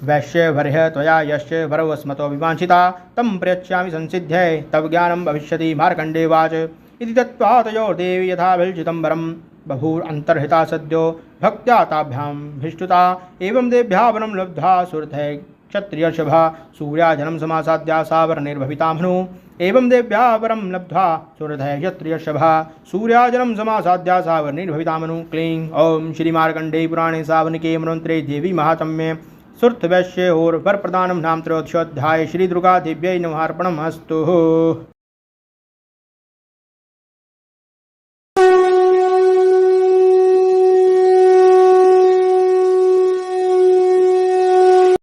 वैश्यवर्य त्वया यश्च वरवस्मतो विवाञ्छिता तं प्रयच्छामि संसिद्ध्यै तव ज्ञानं भविष्यति। मार्कण्डेयवाच इति दत्त्वा तयोर्देवी यथा विलज्जितं वरं बभूवन्तर्हिता सद्यो भक्त्या ताभ्यां भिष्टुता एवं देव्याः वरं लब्ध्वा सुरथै क्षत्रियर्षभा सूर्याजनं समासाद्या सावर्णैर्भविता मनु एवं देव्याः वरं लब्ध्वा सुरथै क्षत्रियर्षभा सूर्याजनं समासाद्या सावर्णैर्भविता मनु। क्लीं ॐ श्रीमार्कण्डेय पुराणे सावनिके मन्वन्तरे देवी माहात्म्ये सुरथवैश्ययोर्वरप्रदानं नाम त्रयोदशोऽध्याये श्रीदुर्गादेव्यै नमः अर्पणमस्तु।